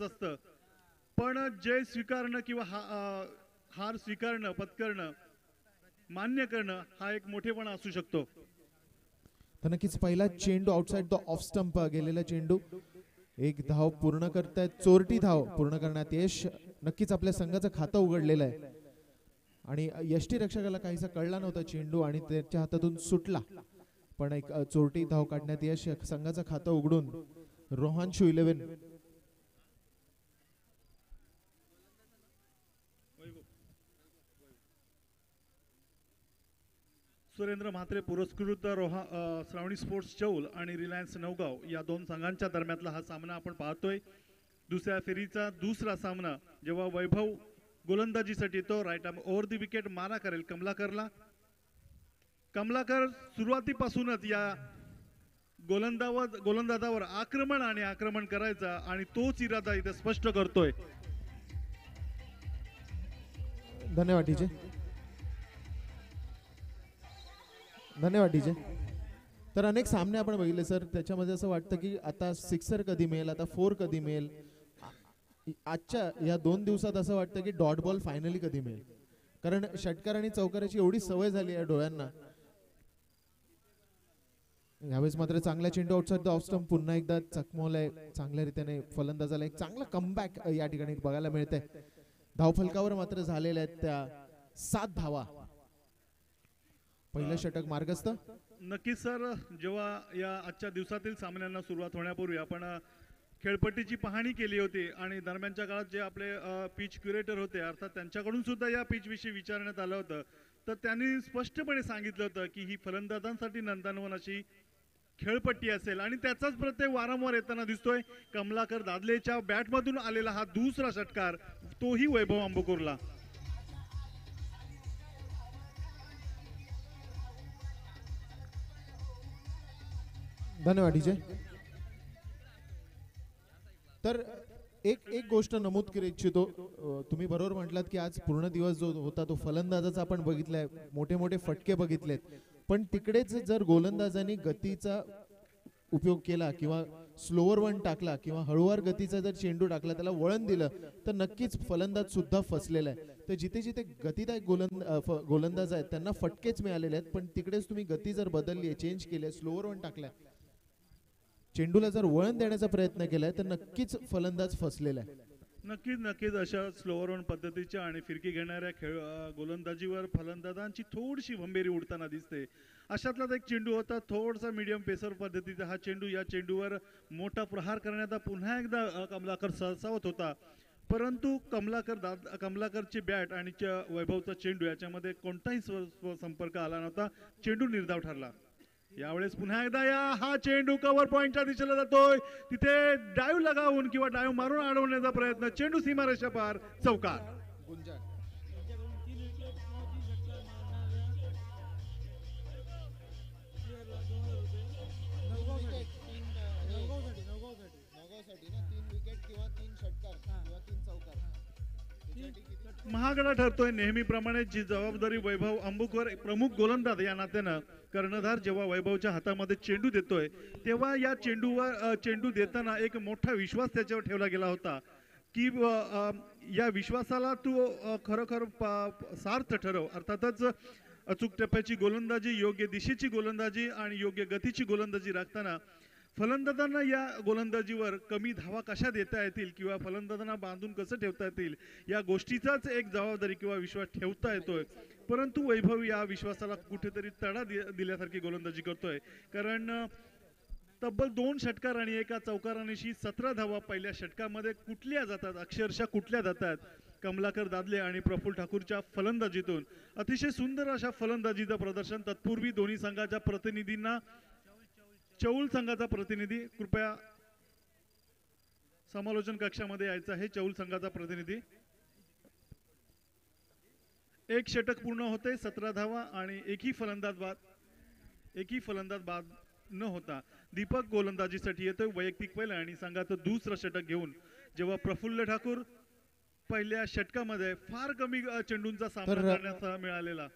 महत्वाचं असतं, पण जय स्वीकारणं किंवा हार स्वीकारणं, पत्करणं, मान्य करणं हा एक मोठेपणा असू शकतो. तर नक्कीच पहिला चेंडू आउटसाइड द ऑफ स्टंप गेलेला चेंडू, एक धाव पूर्ण करतायत, चोरटी धाव पूर्ण करण्यात यश. नक्कीच आपल्या संघाचं खातं उघडलेलं आहे आणि यष्टीरक्षकाला काहीसा कळला नव्हता चेंडू आणि त्याच्या हातातून सुटला, पण एक चोरटी धाव काढण्यात यश. संघाचं खातं उघडून रोहांशू 11. सुरेंद्र म्हात्रे पुरस्कृत श्रावणी स्पोर्ट्स चौल आणि रिलायन्स नवगाव या दोन संघांच्या दरम्यानला हा सामना आपण पाहतोय. दुसऱ्या फेरीचा दुसरा सामना जेव्हा वैभव गोलंदाजीसाठी येतो, right arm over the wicket मारा करेल कमलाकरला. कमलाकर सुरुवातीपासूनच या गोलंदाजावर आक्रमण करायचा आणि तोच इरादा इथे स्पष्ट करतोय. धन्यवाद डीजे, धन्यवाद डीजे. तर अनेक सामने आपण बघितले सर, त्याच्यामध्ये असं वाटतं की आता सिक्सर कधी मिळेल, आता 4 कधी मिळेल. आजच्या या 2 दिवसात असं वाटतं की डॉट बॉल फायनली कधी मिळेल, कारण षटकार आणि चौकाराची एवढी सवय झाली आहे डोळ्यांना. यावेळेस मात्र चांगला चेंडू आउटसाइड द ऑफ स्टंप पुन्हा एकदा चकमवलाय चांगल्या रीतीने फलंदाजाला. एक चांगला कमबॅक या ठिकाणी बघायला मिळतंय. धावफलकावर मात्र झालेल्या आहेत त्या 7 धावा. पहिलं षटक मार्गस्थ. नक्कीच सर, जेव्हा या आजच्या दिवसातील सामन्यांना सुरुवात होण्यापूर्वी आपण खेळपट्टीची पाहणी केली होती आणि दरम्यानच्या काळात जे आपले पिच क्युरेटर होते अर्थात त्यांच्याकडून सुद्धा या पिच विषयी विचारण्यात आलं होतं. तर त्यांनी स्पष्टपणे सांगितलं होतं की ही फलंदाजांसाठी नंदनवन अशी खेळपट्टी असेल आणि त्याचाच प्रत्यय वारंवार येताना दिसतोय. कमलाकर दादलेच्या बॅटमधून आलेला हा दुसरा षटकार, तोही वैभव अंबुकूरला. धन्यवाद डीजे. तर एक गोष्ट नमूद करू इच्छितो, तुम्ही बरोबर म्हटलात की आज पूर्ण दिवस जो होता तो फलंदाजाचा आपण बघितलाय, मोठे मोठे फटके बघितलेत, पण तिकडेच जर गोलंदाजांनी गतीचा उपयोग केला किंवा स्लोअर वन टाकला किंवा हळूवार गतीचा जर चेंडू टाकला, त्याला वळण दिलं, तर नक्कीच फलंदाज सुद्धा फसलेला आहे. तर जिथे जिथे गतीदायक गोलंदाज आहेत त्यांना फटकेच मिळालेले आहेत, पण तिकडेच तुम्ही गती जर बदलली, चेंज केली, स्लोअर वन टाकलाय, चेंडूला जर वळण देण्याचा प्रयत्न केलाय, तर नक्कीच फलंदाज फसलेला आहे. नक्कीच अशा स्लोअर वन पद्धतीच्या आणि फिरकी घेणाऱ्या गोलंदाजीवर फलंदाजांची थोडीशी भंबेरी उडताना दिसते. अशातलाच एक चेंडू होता, थोडासा मीडियम पेसर पद्धतीचा हा चेंडू. या चेंडूवर मोठा प्रहार करण्याचा पुन्हा एकदा कमलाकर सरसावत होता, परंतु कमलाकरची बॅट आणि वैभवचा चेंडू याच्यामध्ये कोणताही संपर्क आला नव्हता. चेंडू निर्धाव ठरला. यावेळेस पुन्हा एकदा हा चेंडू कव्हर पॉइंटच्या दिशेला जातोय, तिथे डाईव्ह लगावून किंवा डाईव्ह मारून अडवण्याचा प्रयत्न, चेंडू सीमारेषा पार, चौकार. महागडा ठरतोय. नेहमीप्रमाणे जी जबाबदारी वैभव अंबुकर प्रमुख गोलंदाज या नात्यानं कर्णधार जेव्हा वैभवच्या हातामध्ये चेंडू देतोय, तेव्हा या चेंडू देताना एक मोठा विश्वास त्याच्यावर ठेवला गेला होता की या विश्वासाला तू खरोखर सार्थ ठरव. अर्थातच अचूक टप्प्याची गोलंदाजी, योग्य दिशेची गोलंदाजी आणि योग्य गतीची गोलंदाजी राखताना फलंदाजांना या गोलंदाजीवर कमी धावा कशा देता येतील किंवा फलंदाजांना बांधून कसं ठेवता येतील या गोष्टीचाच एक जबाबदारी किंवा विश्वास ठेवता येतोय. परंतु वैभव या विश्वासाला कुठेतरी तडा दिल्यासारखी गोलंदाजी करतोय, कारण तब्बल 2 षटकार आणि एका चौकारानिशी 17 धावा पहिल्या षटकामध्ये कुठल्या जातात, अक्षरशः कुठल्या जातात. कमलाकर दादले आणि प्रफुल्ल ठाकूरच्या फलंदाजीतून अतिशय सुंदर अशा फलंदाजीचं प्रदर्शन. तत्पूर्वी दोन्ही संघाच्या प्रतिनिधींना, चौल संघाचा प्रतिनिधी कृपया समालोचन कक्षामध्ये यायचं आहे. चौल संघाचा प्रतिनिधी. एक षटक पूर्ण होते, 17 धावा आणि एकही फलंदाज बाद न होता दीपक गोलंदाजीसाठी येतोय वैयक्तिक पहिला आणि संघाचं दुसरं षटक घेऊन, जेव्हा प्रफुल्ल ठाकूर पहिल्या षटकामध्ये फार कमी चेंडूंचा सामना करण्याचा मिळालेला.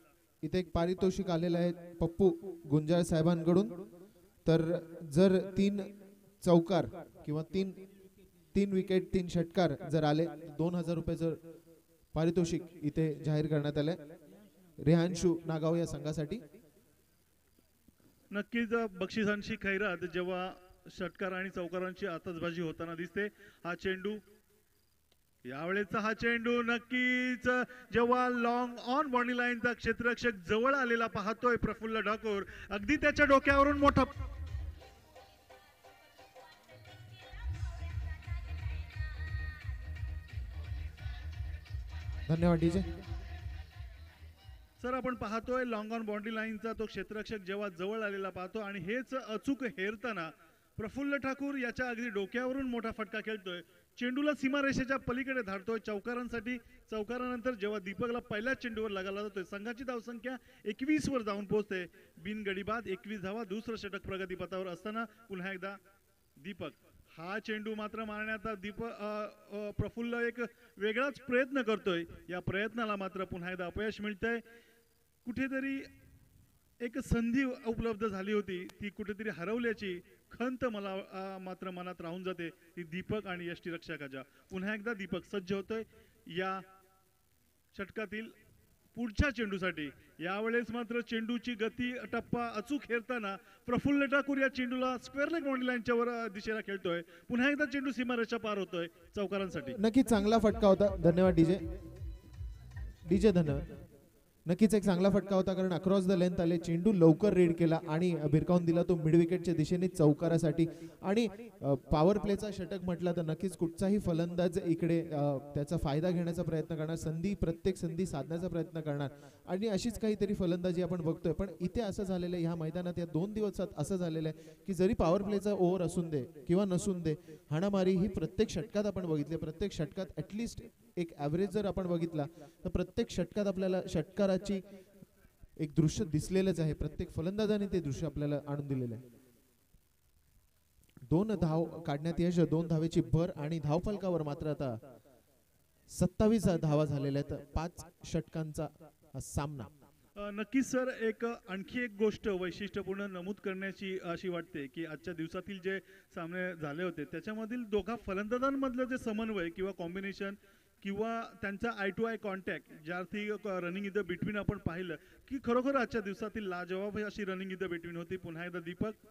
इथे एक पारितोषिक आलेलं आहे पप्पू गुंजाळ साहेबांकडून. तर जर 3 चौकार किंवा 3 3 विकेट 3 षटकार जर आले 2,000 रुपयाचं पारितोषिक इथे जाहीर करण्यात आलंय रेहानशू नागाव या संघासाठी. नक्कीच बक्षिसांची खैरात जेव्हा षटकार आणि चौकारांची आतषबाजी होताना दिसते. हा चेंडू यावेळेचा हा चेंडू नक्कीच जेव्हा लॉंग ऑन बॉडी लाईनचा क्षेत्ररक्षक जवळ आलेला पाहतोय प्रफुल्ल ठाकूर, अगदी त्याच्या डोक्यावरून मोठा धन्यवाद डीजे. सर आपण पाहतोय लॉंग ऑन बॉडी लाईनचा तो क्षेत्ररक्षक जेव्हा जवळ आलेला पाहतो आणि हेच अचूक हेरताना प्रफुल्ल ठाकूर याच्या अगदी डोक्यावरून मोठा फटका खेळतोय. चेंडूला सीमारेषेच्या पलीकडे धाडतोय चौकारांसाठी. चौकारानंतर जेव्हा दीपकला पहिल्या चेंडूवर लगावला जातोय संघाची धावसंख्या 21 वर जाऊन पोहोचते. बिनगडीबाद 21 धावा. दुसरं षटक प्रगतीपथावर असताना पुन्हा एकदा दीपक. हा चेंडू मात्र मारण्याचा प्रफुल्ल एक वेगळाच प्रयत्न करतोय. या प्रयत्नाला मात्र पुन्हा एकदा अपयश मिळतंय. कुठेतरी एक संधी उपलब्ध झाली होती ती कुठेतरी हरवल्याची खंत मला मात्र मनात राहून जाते. ती दीपक आणि यष्टीरक्षकाच्या. पुन्हा एकदा दीपक सज्ज होतोय या षटकातील पुढच्या चेंडूसाठी. यावेळेस मात्र चेंडूची गती टप्पा अचूक हेरताना प्रफुल्ल ठाकूर या चेंडूला स्क्वेअर लेग बॉडी लाईनच्या वर दिशेला खेळतोय. पुन्हा एकदा चेंडू सीमारेषा पार होतोय चौकारांसाठी. नक्कीच चांगला फटका होता. धन्यवाद डीजे. डीजे धन्यवाद. नक्कीच एक चांगला फटका होता कारण अक्रॉस द लेंथ आले. चेंडू लवकर रीड केला आणि भिरकावून दिला तो मिड विकेटच्या दिशेने चौकारासाठी. आणि पॉवर प्लेचा षटक म्हटला तर नक्कीच कुठचाही फलंदाज इकडे त्याचा फायदा घेण्याचा प्रयत्न करणार. प्रत्येक संधी साधण्याचा प्रयत्न करणार आणि अशीच काहीतरी फलंदाजी आपण बघतोय. पण इथे असं झालेलं आहे ह्या मैदानात या 2 दिवसात असं झालेलं आहे की जरी पॉवर प्लेचा ओव्हर असून दे किंवा नसून दे हाणामारी ही प्रत्येक षटकात आपण बघितली. प्रत्येक षटकात ॲटलिस्ट एक ॲव्हरेज जर आपण बघितला तर प्रत्येक षटकात आपल्याला षटकाराची एक दृश्य दिसलेलंच आहे. प्रत्येक फलंदाजाने ते दृश्य आपल्याला आणून दिलेलं आहे. 2 धाव काढण्यात यश, 2 धावेची भर आणि धावफलकावर मात्र आता 27 धावा झालेल्या आहेत. 5 षटकांचा सामना. नक्कीच सर आणखी एक गोष्ट वैशिष्ट्यपूर्ण नमूद करण्याची अशी वाटते की आजच्या दिवसातील जे सामने झाले होते त्याच्यामधील दोघा फलंदाजांमधलं जे समन्वय किंवा कॉम्बिनेशन किंवा त्यांचा आय टू आय कॉन्टॅक्ट ज्यार्थी रनिंग इन द बिटवीन आपण पाहिलं की खरोखर आजच्या दिवसातील लाजवाब अशी रनिंग इन द बिटवीन होती. पुन्हा एकदा दीपक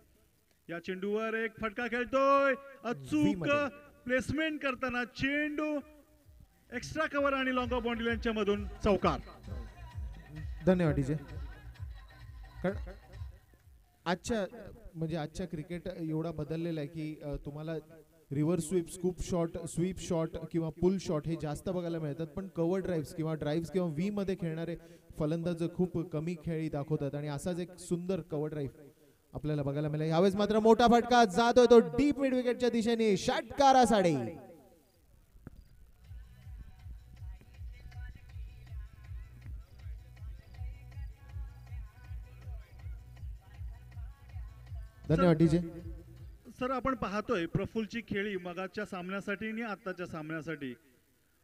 या चेंडूवर एक फटका खेळतोय. अचूक प्लेसमेंट करताना चेंडू एक्स्ट्रा कव्हर आणि लॉंग ऑफ बॉडी लाईनच्या मधून चौकार. धन्यवाद डीजे. कारण आजच्या क्रिकेट एवढा बदललेला आहे की तुम्हाला रिव्हर्स स्वीप, स्वीप शॉट किंवा पुल शॉट हे जास्त बघायला मिळतात. पण कव्हर ड्राईव्स किंवा व्ही मध्ये खेळणारे फलंदाज खूप कमी खेळी दाखवतात आणि असाच एक सुंदर कव्हर ड्राईव्ह आपल्याला बघायला मिळाला. यावेळेस मात्र मोठा फटका जातोय तो डीप मिड विकेटच्या दिशेने षटकारासाठी. धन्यवाद डीजे. सर आपण पाहतोय प्रफुल्लची खेळी मगाच्या सामन्यासाठी आणि आताच्या सामन्यासाठी.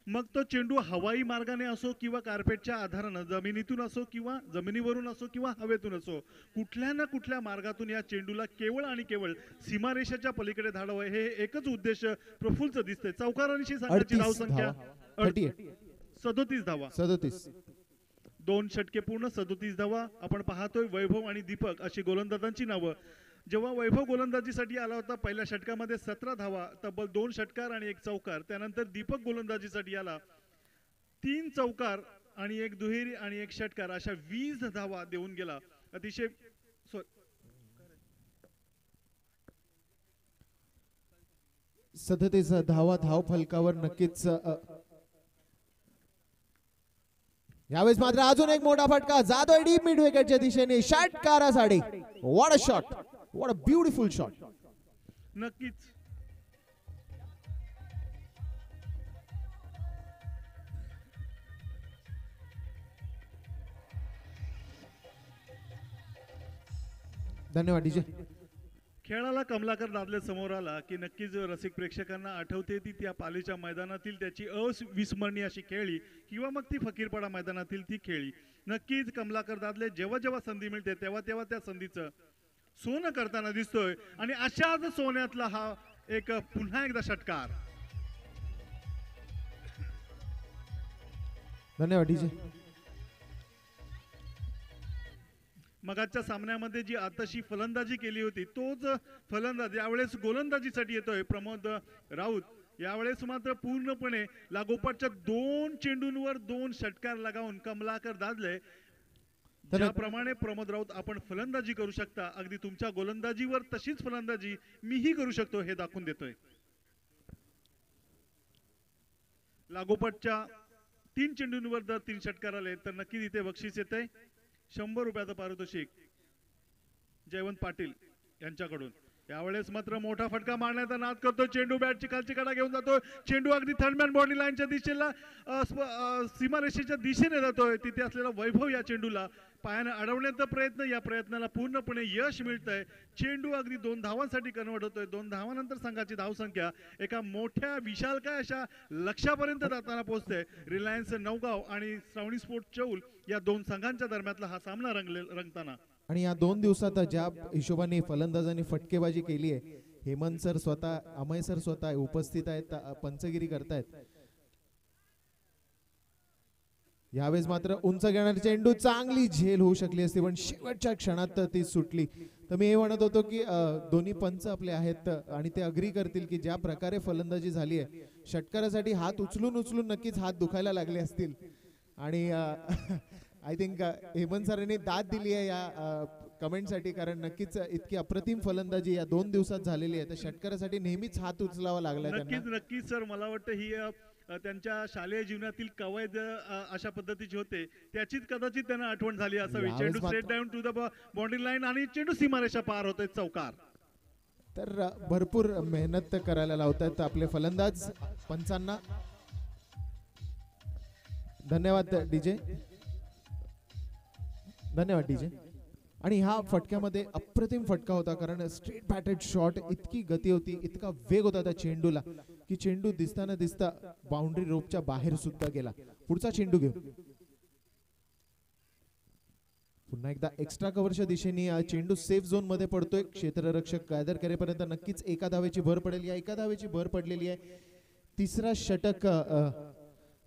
मग तो चेंडू हवाई मार्गाने असो किंवा कार्पेटच्या आधारानं जमिनीतून असो किंवा जमिनीवरून असो किंवा हवेतून असो कुठल्या ना कुठल्या मार्गातून या चेंडूला केवळ आणि केवळ सीमारेषेच्या पलीकडे धाडावं हे एकच उद्देश प्रफुल्लचं दिसतंय. चौकारांशी संघाची धावसंख्या 37 धावा. 2 षटके पूर्ण 37 धावा. आपण पाहतोय वैभव आणि दीपक अशी गोलंदाजांची नावं. जेव्हा वैभव गोलंदाजीसाठी आला होता पहिल्या षटकामध्ये 17 धावा, तब्बल 2 षटकार आणि 1 चौकार. त्यानंतर दीपक गोलंदाजीसाठी आला 3 चौकार आणि 1 दुहेरी आणि 1 षटकार अशा 20 धावा देऊन गेला. अतिशय 37 धावा धाव फलकावर नक्कीच. यावेळेस मात्र अजून एक मोठा फटका जातोय डीप मिड विकेटच्या दिशेने षटकारासाठी. What a shot, what a beautiful shot. नक्कीच धन्यवाद डीजे. खेळाला कमलाकर दादले समोर आला की नक्कीच रसिक प्रेक्षकांना आठवते ती त्या पालीच्या मैदानातील त्याची अविस्मरणीय अशी खेळी किंवा मग ती फकीरपाडा मैदानातील ती खेळी. नक्कीच कमलाकर दादले जेव्हा जेव्हा संधी मिळते तेव्हा तेव्हा त्या संधीचं सोनं करताना दिसतोय आणि अशाच सोन्यातला हा एक पुन्हा एकदा षटकार. धन्यवाद डीजे. मगाच्या सामन्यामध्ये जी आताशी फलंदाजी केली होती तोच फलंदाज यावेळेस गोलंदाजीसाठी येतोय प्रमोद राऊत. यावेळेस मात्र पूर्णपणे लागोपाठच्या 2 चेंडूंवर 2 षटकार लगावून कमलाकर दादले. ज्याप्रमाणे प्रमोद राऊत आपण फलंदाजी करू शकता अगदी तुमच्या गोलंदाजीवर तशीच फलंदाजी मीही करू शकतो हे दाखवून देतोय. लागोपाठच्या 3 चेंडूंवर जर 3 षटकार आले तर नक्कीच इथे बक्षीस येते. 100 रुपयाचं पारितोषिक जयवंत पाटील यांच्याकडून. यावेळेस मात्र मोठा फटका मारण्याचा नाद करतो. चेंडू बॅटची खालची कडा घेऊन जातो. चेंडू अगदी थर्डमॅन बॉडी लाईनच्या दिशेला सीमारेषेच्या दिशेने जातोय. तिथे असलेला वैभव या चेंडूला पायाने अडवण्याचा प्रयत्न, या प्रयत्नाला पूर्णपणे यश मिळतंय. चेंडू अगदी 2 धावांसाठी कन्वर्ट होतोय. 2 धावानंतर संघाची धावसंख्या एका मोठ्या विशालकाय अशा लक्ष्यापर्यंत जाताना पोहोचते. रिलायन्स नवगाव आणि श्रावणी स्पोर्ट्स चौल या 2 संघांच्या दरम्यानला हा सामना रंगताना. आणि या 2 दिवसात ज्या हिशोबाने फलंदाजांनी फटकेबाजी केली आहे, हेमंत सर स्वतः, अमय सर स्वतः उपस्थित आहेत, पंचगिरी करतायत. यावेळेस मात्र उंच घेणारी चेंडू चांगली झेल होऊ शकली असती पण शेवटच्या क्षणात ती सुटली. तर मी हे म्हणत होतो की दोन्ही पंच आपले आहेत आणि ते अग्री करतील की ज्या प्रकारे फलंदाजी झाली आहे, षटकारासाठी हात उचलून उचलून नक्कीच हात दुखायला लागले असतील. आणि आय थिंक हेमंत सरांनी दाद दिली आहे या कमेंटसाठी, कारण नक्कीच इतकी अप्रतिम फलंदाजी या 2 दिवसात झालेली आहे. तर षटकारासाठी नेहमीच हात उचलावा लागला त्यांना. नक्कीच सर, मला वाटतं ही त्यांच्या शालेय जीवनातील कवायत अशा पद्धतीची होते, त्याचीच कदाचित त्यांना आठवण झाली असावी. चेंडू straight down to the boundary line आणि चेंडू सीमारेषा पार होतोय, चौकार. तर भरपूर मेहनत करायला लावतात आपले फलंदाज पंचांना. धन्यवाद डीजे, धन्यवाद डीजे. आणि ह्या फटक्यामध्ये अप्रतिम फटका होता, कारण स्ट्रेट बॅटेड शॉट, इतकी गती होती, इतका वेग होता त्या चेंडूला की चेंडू दिसताना दिसता बाउंड्री रोपच्या बाहेर सुद्धा गेला. पुढचा चेंडू घेऊ. पुन्हा एकदा एक्स्ट्रा कव्हरच्या दिशेने चेंडू सेफ झोन मध्ये पडतोय. क्षेत्ररक्षक कायदर करेपर्यंत नक्कीच एका धावेची भर पडेल. या एका धावेची भर पडलेली आहे. 3रा षटक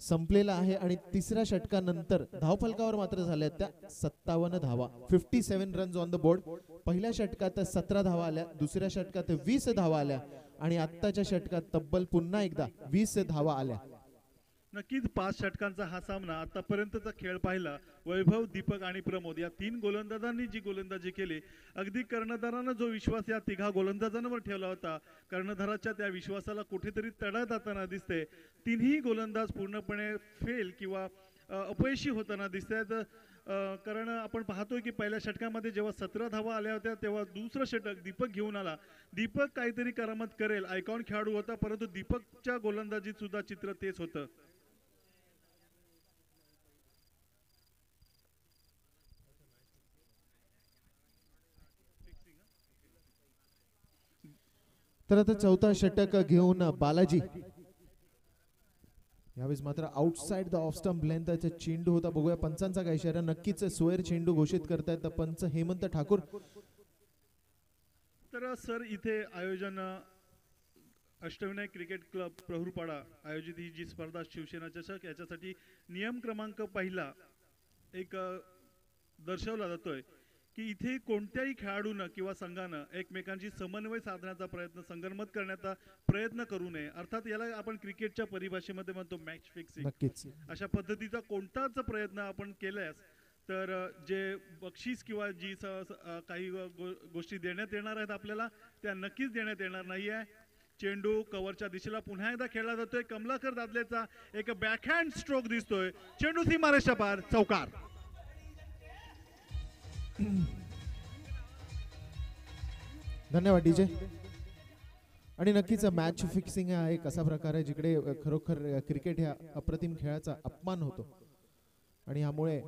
संपलेला आहे आणि 3ऱ्या षटकानंतर धावफलकावर मात्र झाल्या त्या 57 धावा, 57 रन्स ऑन द बोर्ड. पहिल्या षटकात 17 धावा आल्या, दुसऱ्या षटकात 20 धावा आल्या आणि आत्ताच्या षटकात तब्बल पुन्हा एकदा 20 धावा आल्या. नक्कीच 5 षटकांचा हा सामना. आतापर्यंतचा खेळ पाहिला, वैभव, दीपक आणि प्रमोद या 3 गोलंदाजांनी जी गोलंदाजी केली, अगदी कर्णधारानं जो विश्वास या 3 गोलंदाजांवर ठेवला होता, कर्णधाराच्या त्या विश्वासाला कुठेतरी तडा जाताना दिसते. 3ही गोलंदाज पूर्णपणे फेल किंवा अपयशी होताना दिसतात. कारण आपण पाहतोय की पहिल्या षटकामध्ये जेव्हा 17 धावा आल्या होत्या तेव्हा दुसरं षटक दीपक घेऊन आला. दीपक काहीतरी करामत करेल, आयकॉन खेळाडू होता, परंतु दीपकच्या गोलंदाजीत सुद्धा चित्र तेच होतं. तर आता 4था षटक घेऊन बालाजी. यावेळेस मात्र आउटसाइड द ऑफ स्टंप लेंथचा चेंडू होता. बघूया पंचांचा काय इशारा. नक्कीच सोयर चेंडू घोषित करतायत पंच हेमंत ठाकूर. तर सर, इथे आयोजन अष्टविनायक क्रिकेट क्लब प्रहुरपाडा आयोजित ही जी स्पर्धा शिवसेना चषक, याच्यासाठी नियम क्रमांक 1 एक दर्शवला जातोय की इथे कोणत्याही खेळाडूनं किंवा संघानं एकमेकांशी समन्वय साधण्याचा प्रयत्न, संगनमत करण्याचा प्रयत्न करू नये. अर्थात याला आपण क्रिकेटच्या परिभाषेमध्ये म्हणतो मॅच फिक्सिंग. नक्कीच अशा पद्धतीचा कोणताच प्रयत्न आपण केल्यास तर जे बक्षीस किंवा जी काही गोष्टी देण्यात येणार आहेत आपल्याला, त्या नक्कीच देण्यात येणार नाहीये. चेंडू कव्हरच्या दिशेला पुन्हा एकदा खेळला जातोय. कमलाकर दादलेचा एक बॅकहँड स्ट्रोक दिसतोय. चेंडू सीमारेषा पार, चौकार. धन्यवाद डीजे. आणि नक्कीच मॅच फिक्सिंग हा एक असा प्रकार आहे जिकडे खरोखर क्रिकेट ह्या अप्रतिम खेळाचा अपमान होतो आणि यामुळे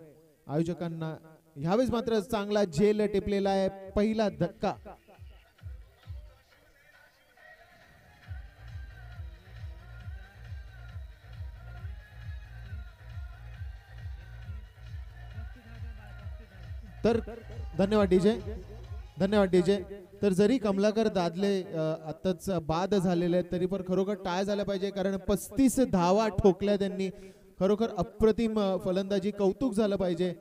आयोजकांना ह्यावेळेस मात्र चांगला झेल टिपलेला आहे. पहिला धक्का. तर धन्यवाद डीजे, धन्यवाद डीजे. तर जरी कमलाकर दादले आताच बाद झालेले आहेत तरी पण खरोखर टाळ्या झाल्या पाहिजे, कारण 35 धावा ठोकल्या त्यांनी. खरोखर अप्रतिम फलंदाजी, कौतुक झालं पाहिजे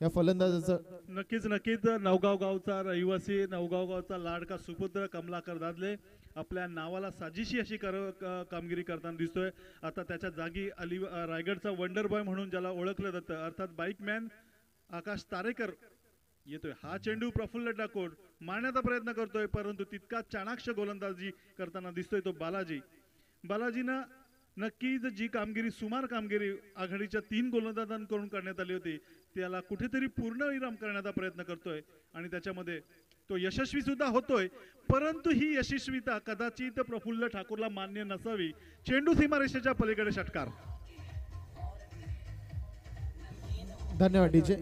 या फलंदाजाचं. नक्कीच नक्कीच नवगाव गावचा रहिवासी, नवगाव गावचा लाडका सुपुत्र कमलाकर दादले आपल्या नावाला साजिशी अशी कामगिरी करताना दिसतोय. आता त्याच्या जागी रायगडचा वंडर बॉय म्हणून ज्याला ओळखलं जातं अर्थात बाईकमॅन आकाश तारेकर येतोय. हा चेंडू प्रफुल्ल टाकून मारण्याचा प्रयत्न करतोय, परंतु तितका चाणाक्ष गोलंदाजी करताना दिसतोय तो बालाजीनं नक्कीच जी कामगिरी, सुमार कामगिरी आघाडीच्या 3 गोलंदाजांकडून करण्यात आली होती त्याला कुठेतरी पूर्णविराम करण्याचा प्रयत्न करतोय आणि त्याच्यामध्ये तो यशस्वी सुद्धा होतोय. परंतु ही यशस्वीता कदाचित प्रफुल्ल ठाकूरला मान्य नसावी. चेंडू सीमारेषेच्या पलीकडे षटकार. धन्यवाद डीजे.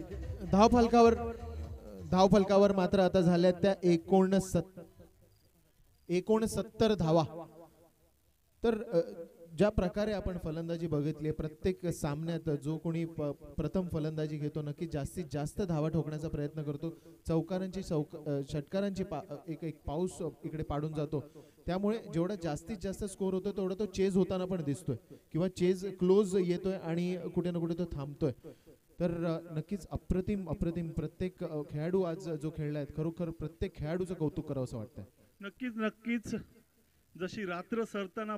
धावफलकावर मात्र आता झाल्या त्या 69 धावा. तर ज्या प्रकारे आपण फलंदाजी बघितली, प्रत्येक सामन्यात जो कोणी प्रथम फलंदाजी घेतो नक्की जास्तीत जास्त धावा ठोकण्याचा प्रयत्न करतो. षटकारांची एक पाऊस इकडे पाडून जातो. त्यामुळे जेवढा जास्तीत जास्त स्कोर होतो तेवढा तो चेज होताना पण दिसतोय किंवा चेज क्लोज येतोय आणि कुठे ना कुठे तो थांबतोय. तर नक्कीच अप्रतिम प्रत्येक खेळाडू आज जो खेळलाय, खरोखर प्रत्येक खेळाडूचं कौतुक करावं असं वाटतंय. नक्कीच जशी रात्र सरताना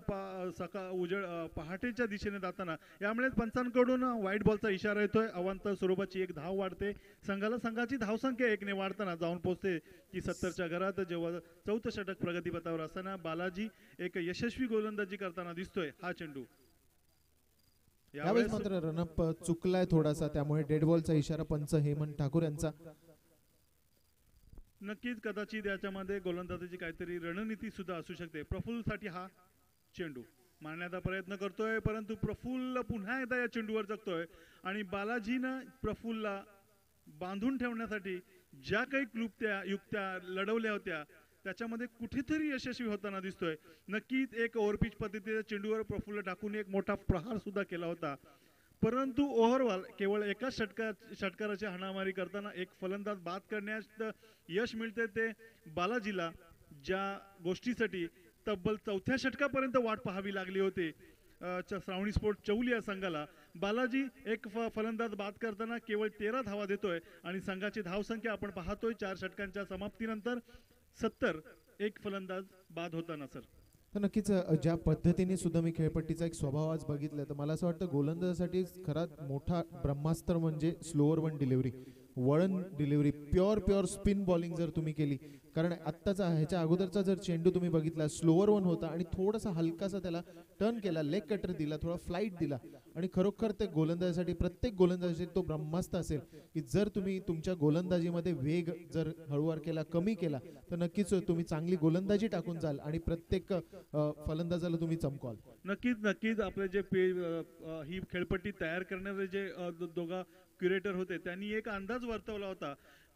पहाटेच्या दिशेने जाताना यामुळे पंचांकडून व्हाईट बॉलचा इशारा येतोय. अवांतर स्वरूपाची एक धाव वाढते. संघाची धावसंख्या 1 ने वाढताना जाऊन पोहोचते की 70च्या घरात. जेव्हा 4थं षटक प्रगतीपथावर असताना बालाजी एक यशस्वी गोलंदाजी करताना दिसतोय. हा चेंडू यावेळेस मात्र रनअप चुकलाय थोडासा, त्यामुळे डेड बॉलचा इशारा पंच हेमंत ठाकूर यांचा. नक्कीच कदाचित याच्यामध्ये गोलंदाजीची काहीतरी रणनीती सुद्धा असू शकते. प्रफुल्लसाठी हा चेंडू मारण्याचा प्रयत्न करतोय, परंतु प्रफुल्ल पुन्हा एकदा या चेंडूवर जगतोय आणि बालाजीनं प्रफुल्लला बांधून ठेवण्यासाठी ज्या काही युक्त्या लढवल्या होत्या त्याच्यामध्ये कुठेतरी यशस्वी होताना दिसतोय. नक्कीच एक ओव्हरपिच पद्धतीच्या चेंडूवर प्रफुल्ल ठाकून एक मोठा प्रहार सुद्धा केला होता, परंतु ओव्हरऑल केवळ एका षटकाराची हाणामारी करताना एक फलंदाज बाद करण्यास यश मिळते ते बालाजीला, ज्या गोष्टीसाठी तब्बल 4थ्या षटकापर्यंत वाट पाहावी लागली होती श्रावणी स्पोर्ट्स चौली या संघाला. बालाजी एक फलंदाज बाद करताना केवळ 13 धावा देतोय आणि संघाची धावसंख्या आपण पाहतोय 4 षटकांच्या समाप्तीनंतर 70. एक फलंदाज बाद होताना सर. तर नक्कीच ज्या पद्धतीने सुद्धा मी खेळपट्टीचा एक स्वभाव आज बघितला, तर मला असं वाटतं गोलंदाजासाठी खरात मोठा ब्रह्मास्त्र म्हणजे स्लोअर वन डिलिव्हरी, वळण डिलिव्हरी, प्युअर स्पिन बॉलिंग जर तुम्ही केली. कारण आत्ताचा ह्याच्या अगोदरचा जर चेंडू तुम्ही बघितला स्लोअर वन होता आणि थोडासा हलकासा त्याला टर्न केला, लेग कटर दिला, थोडा फ्लाईट दिला आणि खरोखर ते गोलंदाजासाठी, प्रत्येक गोलंदाजासाठी तो ब्रह्मास्त्र असेल की जर तुम्ही तुमच्या गोलंदाजीमध्ये वेग जर हळूवार केला, कमी केला, तर नक्कीच तुम्ही चांगली गोलंदाजी टाकून जाल आणि प्रत्येक फलंदाजाला तुम्ही चमकवाल. नक्कीच आपले जे ही खेळपट्टी तयार करणारे जे दोघा क्युरेटर होते त्यांनी एक अंदाज वर्तवला होता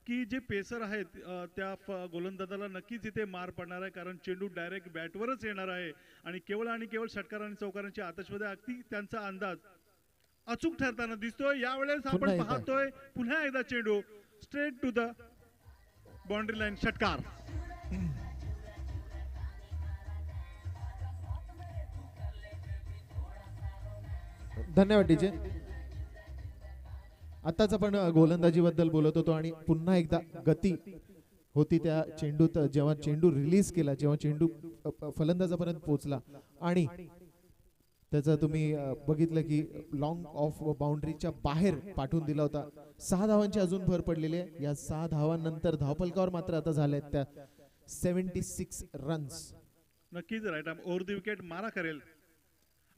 की जे पेसर आहेत त्या गोलंदाजाला नक्कीच इथे मार पडणार आहे, कारण चेंडू डायरेक्ट बॅटवरच येणार आहे आणि केवळ षटकार आणि चौकारांची आतषबाजी अगदी त्यांचा अंदाज अचूक ठरताना दिसतोय. यावेळेस आपण पाहतोय पुन्हा एकदा चेंडू straight to the boundary line, षटकार. धन्यवाद डीजे. आताच आपण गोलंदाजीबद्दल बोलत होतो आणि पुन्हा एकदा गती होती त्या चेंडूत. जेव्हा चेंडू रिलीज केला, जेव्हा चेंडू फलंदाजापर्यंत पोहोचला आणि त्याचा तुम्ही बघितलं की लॉंग ऑफ बाउंड्रीच्या बाहेर पाठवून दिला होता. 6 धावांची अजून भर पडलेली आहे. या 6 धावांनंतर धावफलकावर मात्र आता झाल्यात त्या 76 रन्स. नक्कीच right arm over the wicket मारा करेल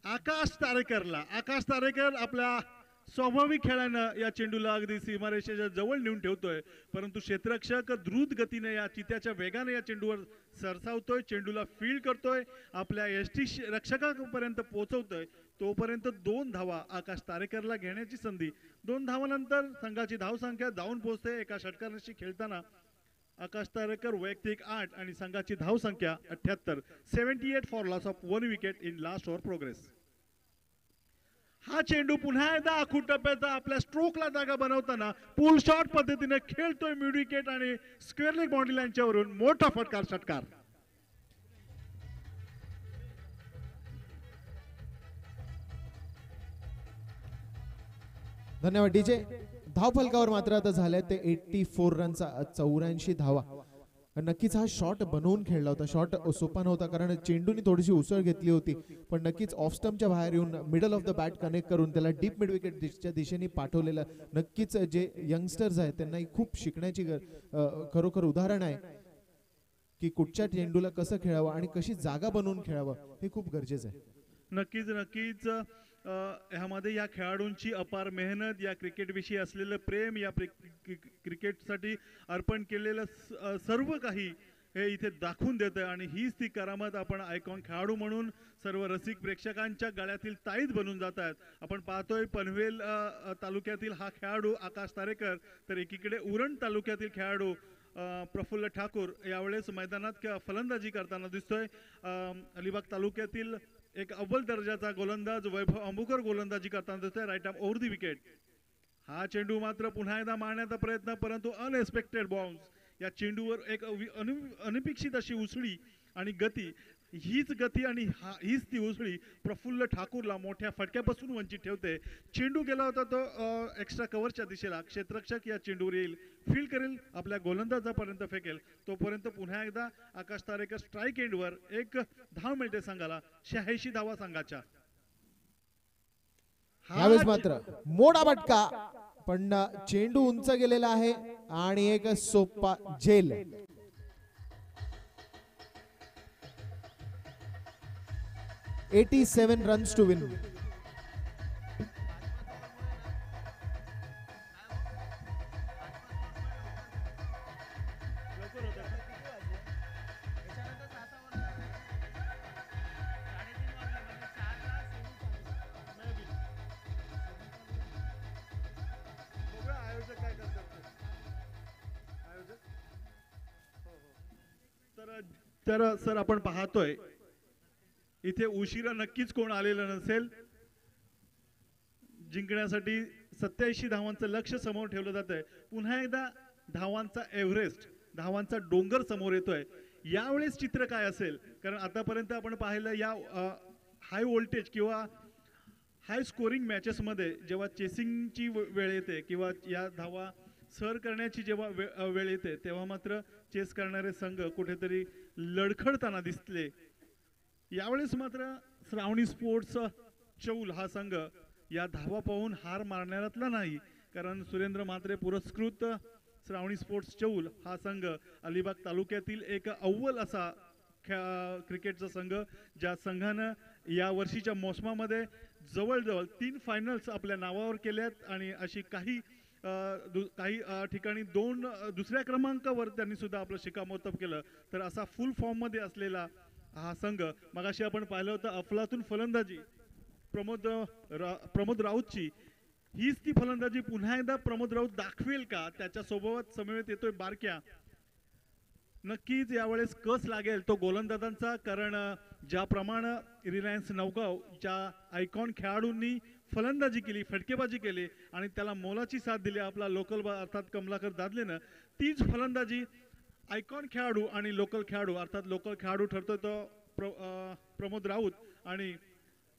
आकाश तारेकर आपल्या स्वाभाविक खेळानं या चेंडूला अगदी सीमारेषेच्या जवळ नेऊन ठेवतोय, परंतु क्षेत्ररक्षक द्रुत गतीने या चित्याच्या वेगाने या चेंडूवर सरसावतोय, चेंडूला फील्ड करतोय, आपल्या यष्टी रक्षकापर्यंत पोहोचवतोय. तोपर्यंत 2 धावा आकाश तारेकरला घेण्याची संधी. 2 धावानंतर संघाची धावसंख्या जाऊन पोहोचते. एका षटकाराशी खेळताना आकाश तारेकर वैयक्तिक 8 आणि संघाची धावसंख्या 78. 78 for loss of 1 wicket in last over progress. हा चेंडू पुन्हा एकदा आखूड टप्प्याचा आपल्या स्ट्रोकला जागा बनवताना पुल शॉट पद्धतीने खेळतोय मिड विकेट आणि स्क्वेअर लेग बाउंड्री लाईनच्या वरून मोठा फटकार, षटकार. धन्यवाद डीजे. धावफलकावर मात्र आता झाल्या ते 84 रनचा 84 धावा. नक्कीच हा शॉट बनवून खेळला होता. शॉट सोपा नव्हता कारण चेंडूने थोडीशी उसळ घेतली होती, पण नक्कीच ऑफ स्टंपच्या बाहेर येऊन middle of the bat connect करून त्याला डीप मिड विकेटच्या दिशेने पाठवलेलं नक्कीच जे यंगस्टर्स आहेत त्यांनाही खूप शिकण्याची खरोखर उदाहरण आहे की कुठच्या चेंडूला कसं खेळावं आणि कशी जागा बनवून खेळावं हे खूप गरजेचं आहे. नक्कीच नक्कीच ह्यामध्ये या खेळाडूंची अपार मेहनत, या क्रिकेट विषयी असलेलं प्रेम, या क्रिकेटसाठी अर्पण केलेलं सर्व काही हे इथे दाखवून देतं आणि हीच ती करामत आपण आयकॉन खेळाडू म्हणून सर्व रसिक प्रेक्षकांच्या गळ्यातील ताईत बनून जात आहेत. आपण पाहतोय पनवेल तालुक्यातील हा खेळाडू आकाश तारेकर, तर एकीकडे उरण तालुक्यातील खेळाडू प्रफुल्ल ठाकूर यावेळेस मैदानात फलंदाजी करताना दिसतोय. अलिबाग तालुक्यातील एक अव्वल दर्जाचा गोलंदाज वैभव अंबुकर गोलंदाजी करताना दिसतोय right arm over the wicket. हा चेंडू मात्र पुन्हा एकदा मारण्याचा प्रयत्न, परंतु अनएक्सपेक्टेड बाउन्स. या चेंडूवर एक अनपेक्षित अशी उसळी आणि गती, हीच गती आणि हीच ती उसळी प्रफुल्ल ठाकूरला मोठ्या फटक्यापासून वंचित ठेवते. चेंडू गेला होता तो एक्स्ट्रा कव्हरच्या दिशेला. क्षेत्ररक्षक या चेंडूवर येईल, फील्ड करेल, आपल्या गोलंदाजापर्यंत फेकेल. तोपर्यंत पुन्हा एकदा आकाश तारेकर स्ट्राईक एंडवर एक धाव मिळते संघाला, 86 धावा संघाच्या. यावेळेस मात्र मोठा फटका, पण चेंडू उंच गेलेला आहे आणि एक सोपा झेल. 87 runs to win. तर सर आपण पाहतोय इथे उशिरा नक्कीच कोण आलेलं नसेल. जिंकण्यासाठी 87 धावांचं लक्ष समोर ठेवलं जात आहे. पुन्हा एकदा धावांचा एव्हरेस्ट, धावांचा डोंगर समोर येतोय. यावेळेस चित्र काय असेल, कारण आतापर्यंत आपण पाहिलं या हाय व्होल्टेज किंवा हाय स्कोरिंग मॅचेस मध्ये जेव्हा चेसिंगची वेळ येते किंवा या धावा सर करण्याची जेव्हा वेळ येते तेव्हा मात्र चेस करणारे संघ कुठेतरी लडखडताना दिसले. यावेळेस मात्र श्रावणी स्पोर्ट्स चौल हा संघ या धावा पाहून हार मारण्यातला नाही, कारण सुरेंद्र म्हात्रे पुरस्कृत श्रावणी स्पोर्ट्स चौल हा संघ अलिबाग तालुक्यातील एक अव्वल असा क्रिकेटचा संघ, ज्या संघानं या वर्षीच्या मोसमामध्ये जवळजवळ 3 फायनल्स आपल्या नावावर केल्यात आणि अशी काही ठिकाणी 2 दुसऱ्या क्रमांकावर त्यांनी सुद्धा आपलं शिक्कामोर्तब केलं. तर असा फुल फॉर्म मध्ये असलेला हा संघ, मगाशी आपण पाहिलं होतं अफलातून फलंदाजी प्रमोद राऊतची, हीच ती फलंदाजी पुन्हा एकदा प्रमोद राऊत दाखवेल का? त्याच्यासोबत समवेत येतोय बारक्या. नक्कीच यावेळेस कस लागेल तो गोलंदाजांचा, कारण ज्याप्रमाणे रिलायन्स नवगावच्या आयकॉन खेळाडूंनी फलंदाजी केली, फटकेबाजी केली आणि त्याला मोलाची साथ दिली आपला लोकल अर्थात कमलाकर दादलेनं, तीच फलंदाजी आयकॉन खेळाडू आणि लोकल खेळाडू अर्थात लोकल खेळाडू ठरतोय तो प्रमोद राऊत आणि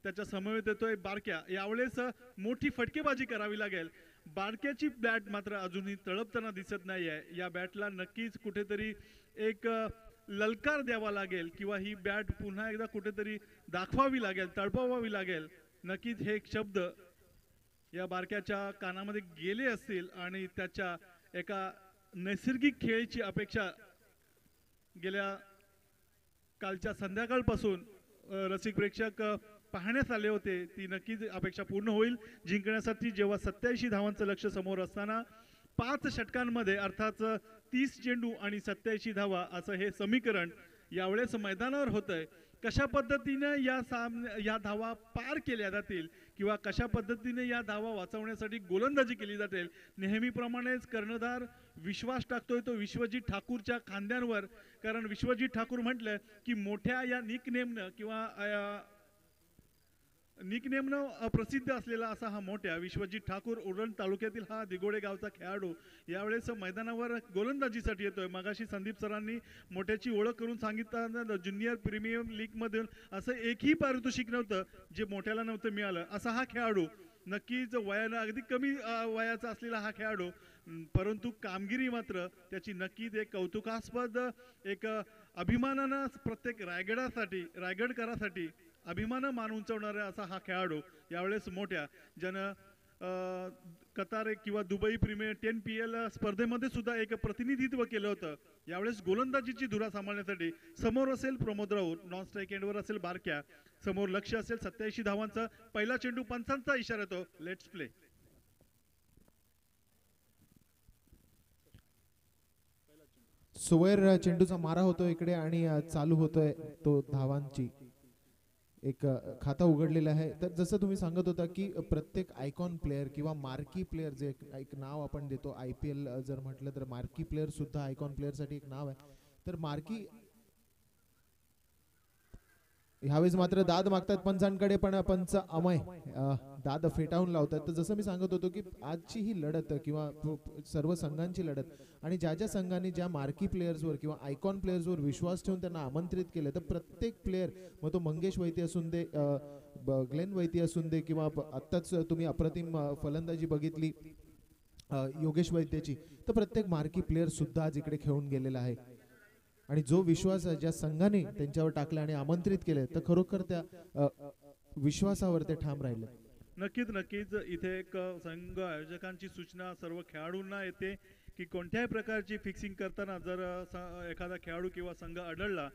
त्याच्या समवेत येतोय बारक्या. यावेळेस मोठी फटकेबाजी करावी लागेल. बारक्याची बॅट मात्र अजूनही तळपताना दिसत नाहीये. या बॅटला नक्कीच कुठेतरी एक ललकार द्यावा लागेल किंवा ही बॅट पुन्हा एकदा कुठेतरी दाखवावी लागेल, तळपवावी लागेल. नक्कीच हे शब्द या बारक्याच्या कानामध्ये गेले असतील आणि त्याच्या एका नैसर्गिक खेळीची अपेक्षा गेल्या कालच्या संध्याकाळपासून रसिक प्रेक्षक पाहण्यात आले होते, ती नक्कीच अपेक्षा पूर्ण होईल. जिंकण्यासाठी जेव्हा 87 धावांचं लक्ष समोर असताना 5 षटकांमध्ये अर्थात 30 चेंडू आणि 87 धावा असं हे समीकरण यावेळेस मैदानावर होतंय. कशा पद्धतीने या धावा पार केल्या जातील किंवा कशा पद्धतीने या धावा वाचवण्यासाठी गोलंदाजी केली जाते, नेहमीप्रमाणेच कर्णधार विश्वास टाकतोय तो विश्वजित ठाकूरच्या खांद्यांवर. कारण विश्वजित ठाकूर म्हटलं की मोठ्या या निकनेमनं किंवा निकनेमनं प्रसिद्ध असलेला असा हा मोठ्या विश्वजित ठाकूर उरण तालुक्यातील हा दिगोडे गावचा खेळाडू यावेळेस मैदानावर गोलंदाजीसाठी येतोय. मगाशी संदीप सरांनी मोठ्याची ओळख करून सांगितलं, ज्युनियर प्रीमियर लीग मधून असं एकही पारितोषिक नव्हतं जे मोठ्याला नव्हतं मिळालं. असा हा खेळाडू नक्कीच वयानं अगदी कमी वयाचा असलेला हा खेळाडू, परंतु कामगिरी मात्र त्याची नक्कीच एक कौतुकास्पद, एक अभिमानानं प्रत्येक रायगडकरासाठी अभिमान मान उंचावणारा असा हा खेळाडू यावेळेस मोठ्या ज्यानं कतार किंवा दुबई प्रीमियर 10 PL स्पर्धेमध्ये सुद्धा एक प्रतिनिधित्व केलं होतं. यावेळेस गोलंदाजीची धुरा सांभाळण्यासाठी समोर असेल प्रमोद राऊत, नॉन स्ट्राईक एंडवर असेल बारक्या, समोर लक्ष असेल 87 धावांचा. पहिला चेंडू पंचांचा इशारा येतो, लेट्स प्ले. सुवैर चेंडूचा मारा होतो इकडे आणि चालू होतोय तो धावांची एक खाता उघडलेलं आहे. तर जसं तुम्ही सांगत होता की प्रत्येक आयकॉन प्लेअर किंवा मार्की प्लेअर जे एक नाव आपण देतो, IPL जर म्हटलं तर मार्की प्लेअर सुद्धा आयकॉन प्लेअर साठी एक नाव आहे. तर मार्की ह्यावेळेस मात्र दाद मागतात पंचांकडे, पण पंच अमय दाद फेटाळून लावतात. तर जसं मी सांगत होतो की आजची ही लढत किंवा सर्व संघांची लढत आणि ज्या ज्या संघांनी ज्या मार्की प्लेयर्सवर किंवा आयकॉन प्लेयर्सवर विश्वास ठेवून त्यांना आमंत्रित केलं, तर प्रत्येक प्लेयर, मग तो मंगेश वैती असून दे, ग्लेन वैती असून दे, किंवा आत्ताच तुम्ही अप्रतिम फलंदाजी बघितली योगेश वैद्यची, तर प्रत्येक मार्की प्लेयर सुद्धा आज इकडे खेळून गेलेला आहे. आणि जो विश्वास ज्या संघाने त्यांच्यावर टाकला आणि आमंत्रित केले, तर खरोखर त्या विश्वासावर ते ठाम राहिले. नक्कीच इथे एक संघ आयोजकांची सूचना सर्व खेळाडूंना येते की कोणत्याही प्रकारची फिक्सिंग करताना जर एखादा खेळाडू किंवा संघ आढळला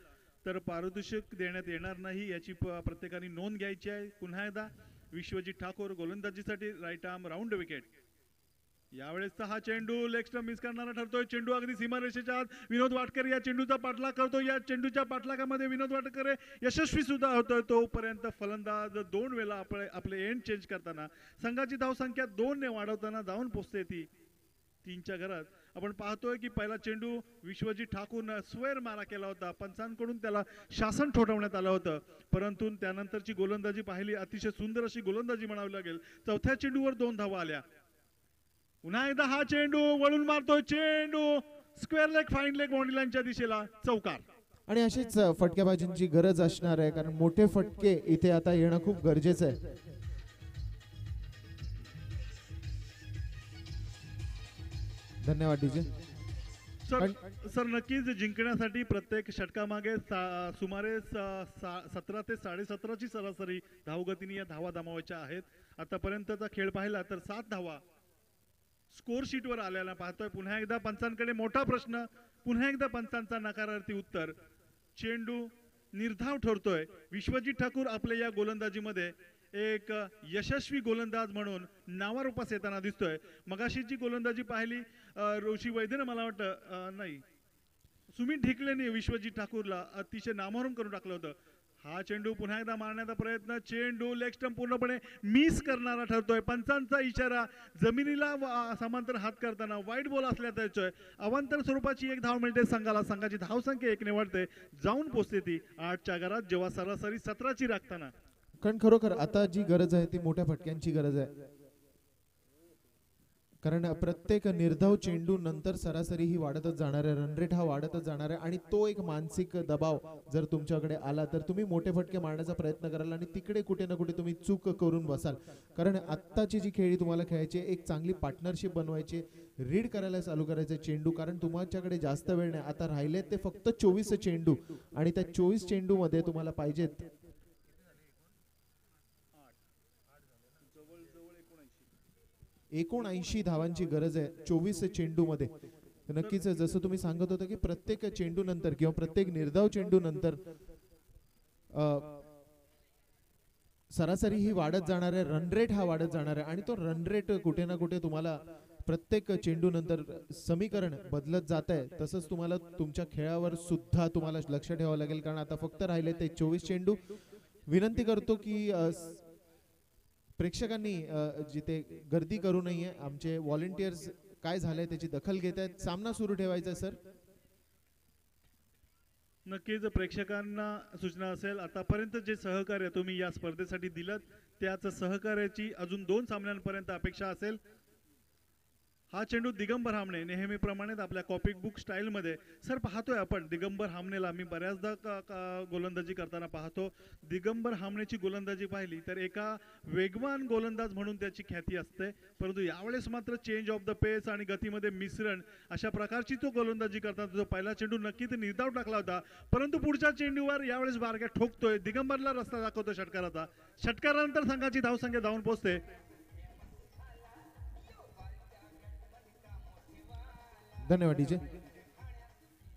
तर पारितोषिक देण्यात येणार नाही, याची प्रत्येकाने नोंद घ्यायची आहे. पुन्हा एकदा विश्वजित ठाकूर गोलंदाजीसाठी राईट आर्म राऊंड विकेट. यावेळेसचा हा चेंडू लेग स्टंप मिस करणारा ठरतोय. चेंडू अगदी सीमारेषेच्या आत. विनोद वाटकर या चेंडूचा पाठलाग करतो. या चेंडूच्या पाठलागामध्ये विनोद वाटकर यशस्वी सुद्धा होतोय. तोपर्यंत फलंदाज 2 वेळा आपले एंड चेंज करताना संघाची धावसंख्या 2 ने वाढवताना जाऊन पोहोचते ती 3च्या घरात. आपण पाहतोय की पहिला चेंडू विश्वजित ठाकूरनं स्वेर मारा केला होता, पंचांकडून त्याला शासन ठोठावण्यात आलं होतं, परंतु त्यानंतरची गोलंदाजी पाहिली, अतिशय सुंदर अशी गोलंदाजी म्हणावी लागेल. चौथ्या चेंडूवर 2 धावा आल्या. पुन्हा एकदा हा चेंडू वळून मारतोय. चेंडू square leg, fine leg boundary लाईनच्या दिशेला चौकार. आणि अशीच फटकेबाजींची गरज असणार आहे, कारण मोठे फटके इथे आता येणं खूप गरजेचं आहे. धन्यवाद डीजे. सर नक्कीच जिंकण्यासाठी प्रत्येक षटकामागे सुमारे 17 ते 17.5ची सरासरी धावगतीने या धावा जमावायच्या आहेत. आतापर्यंतचा खेळ पाहिला तर 7 धावा स्कोर शीटवर आल्याला पाहतोय. पुन्हा एकदा पंचांकडे मोठा प्रश्न, पुन्हा एकदा पंचांचा नकारार्थी उत्तर. चेंडू निर्धाव ठरतोय. विश्वजित ठाकूर आपल्या या गोलंदाजीमध्ये एक यशस्वी गोलंदाज म्हणून नावारूपास येताना दिसतोय. मगाशीची गोलंदाजी पाहिली ऋषी वैद्यने, मला वाटतं नाही, सुमित ढिकलेने विश्वजित ठाकूरला अतिशय नामोहरम करून टाकलं होतं. हा चेंडू पुन्हा एकदा मारण्याचा प्रयत्न. चेंडू लेग स्टंप पूर्णपणे मिस करणारा ठरतोय. पंचांचा इशारा जमिनीला समांतर हात करताना वाईट बॉल असल्याचा येतोय. अवांतर स्वरूपाची एक धाव मिळते संघाला. संघाची धावसंख्या 1 ने वाढते, जाऊन पोचते ती 8च्या घरात, जेव्हा सरासरी 17ची राखताना. कारण खरोखर आता जी गरज आहे ती मोठ्या फटक्यांची गरज आहे, कारण प्रत्येक निर्धाव चेंडू नंतर सरासरी ही वाढतच जाणार आहे, रन रेट हा वाढतच जाणार आहे. आणि तो एक मानसिक दबाव जर तुमच्याकडे आला तर तुम्ही मोठे फटके मारण्याचा प्रयत्न कराल आणि तिकडे कुठे ना कुठे तुम्ही चूक करून बसाल. कारण आत्ताची जी खेळी तुम्हाला खेळायची, एक चांगली पार्टनरशिप बनवायची, रीड करायला चालू करायचं चेंडू, कारण तुमच्याकडे जास्त वेळ नाही. आता राहिले ते फक्त 24 चेंडू आणि त्या 24 चेंडू मध्ये तुम्हाला पाहिजेत 79 धावांची गरज आहे 24 चेंडू मध्ये. नक्कीच जसं तुम्ही सांगत होता की प्रत्येक चेंडू नंतर किंवा प्रत्येक निर्धाव चेंडू नंतर सरासरी ही वाढत जाणार आहे, रन रेट हा वाढत जाणार आहे. आणि तो रन रेट कुठे ना कुठे तुम्हाला प्रत्येक चेंडू नंतर समीकरण बदलत जात आहे. तसंच तुम्हाला तुमच्या खेळावर सुद्धा तुम्हाला लक्ष ठेवावं लागेल, कारण आता फक्त राहिले ते 24 चेंडू. विनंती करतो की प्रेक्षकांनी जिथे गर्दी करू नये, आमचे व्हॉलेंटियर्स काय झालंय त्याची दखल घेत आहेत. सामना सुरू ठेवायचा सर. नक्कीच प्रेक्षकांना सूचना असेल, आतापर्यंत जे सहकार्य तुम्ही या स्पर्धेसाठी दिलं त्याच सहकार्याची अजून 2 सामन्यांपर्यंत अपेक्षा असेल. हा चेंडू दिगंबर हामणे नेहमीप्रमाणेच आपल्या कॉपिक बुक स्टाईलमध्ये सर पाहतोय आपण दिगंबर हामणेला मी बऱ्याचदा गोलंदाजी करताना पाहतो. दिगंबर हामणेची गोलंदाजी पाहिली तर एका वेगवान गोलंदाज म्हणून त्याची ख्याती असते, परंतु यावेळेस मात्र चेंज ऑफ द पेस आणि गतीमध्ये मिश्रण अशा प्रकारची तो गोलंदाजी करताना जो पहिला चेंडू नक्कीच निर्धाव टाकला होता, परंतु पुढच्या चेंडूवर यावेळेस बारक्या ठोकतोय, दिगंबरला रस्ता दाखवतोय षटकाराचा. षटकारानंतर संघाची धावसंख्या धावून पोहोचते. धन्यवाद डीजे.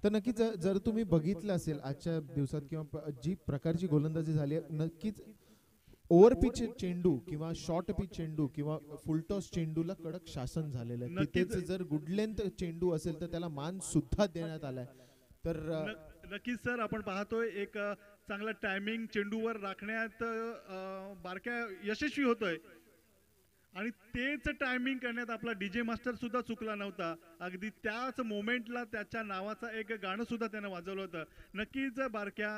तर नक्कीच जर तुम्ही बघितलं असेल आजच्या दिवसात किंवा जी प्रकारची गोलंदाजी झाली आहे, नक्कीच ओव्हर पिच चेंडू किंवा शॉर्ट पिच चेंडू किंवा फुलटॉस चेंडूला कडक शासन झालेलं आहे. नक्कीच. तिथेच जर गुड लेंथ चेंडू असेल तर त्याला मान सुद्धा देण्यात आलाय. तर नक्कीच सर आपण पाहतोय एक चांगला टायमिंग चेंडूवर राखण्यात बारक्या यशस्वी होतोय आणि तेच टायमिंग करण्यात आपला डीजे मास्टर सुद्धा चुकला नव्हता. अगदी त्याच मोमेंटला त्याच्या नावाचा एक गाणं सुद्धा त्यानं वाजवलं होतं. नक्कीच बारक्या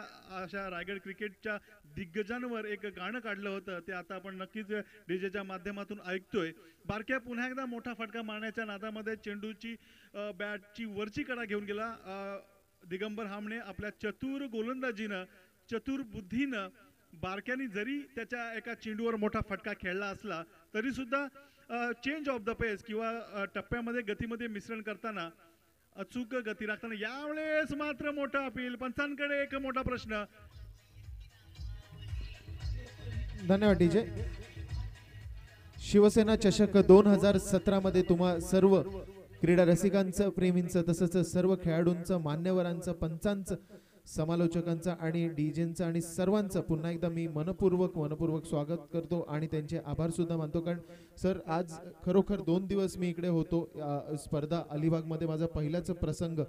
अशा रायगड क्रिकेटच्या दिग्गजांवर एक गाणं काढलं होतं, ते आता आपण नक्कीच डीजेच्या माध्यमातून ऐकतोय. बारक्या पुन्हा एकदा मोठा फटका मारण्याच्या नादामध्ये चेंडूची बॅटची वरची कडा घेऊन गेला. दिगंबर हामणे आपल्या चतुर गोलंदाजीनं चतुर बुद्धीनं बारक्यानी जरी त्याच्या एका चेंडूवर मोठा फटका खेळला असला तरी सुद्धा चेंज ऑफ द पेस किंवा टप्प्यामध्ये गतीमध्ये मिश्रण करताना अचूक गती राखताना यावेळेस मात्र मोठा अपील. पंचांकडे एक मोठा प्रश्न. धन्यवाद डीजे. शिवसेना चषक 2017 मध्ये तुम्हा सर्व क्रीडा रसिकांचं, प्रेमींचं, तसंच सर्व खेळाडूंचं, मान्यवरांचं, पंचांचं, समालोचकांचं आणि डीजेंचं आणि सर्वांचं पुन्हा एकदा मी मनपूर्वक स्वागत करतो आणि त्यांचे आभार सुद्धा मानतो. कारण सर आज खरोखर 2 दिवस मी इकडे होतो. स्पर्धा अलिबागमध्ये माझा पहिलाच प्रसंग,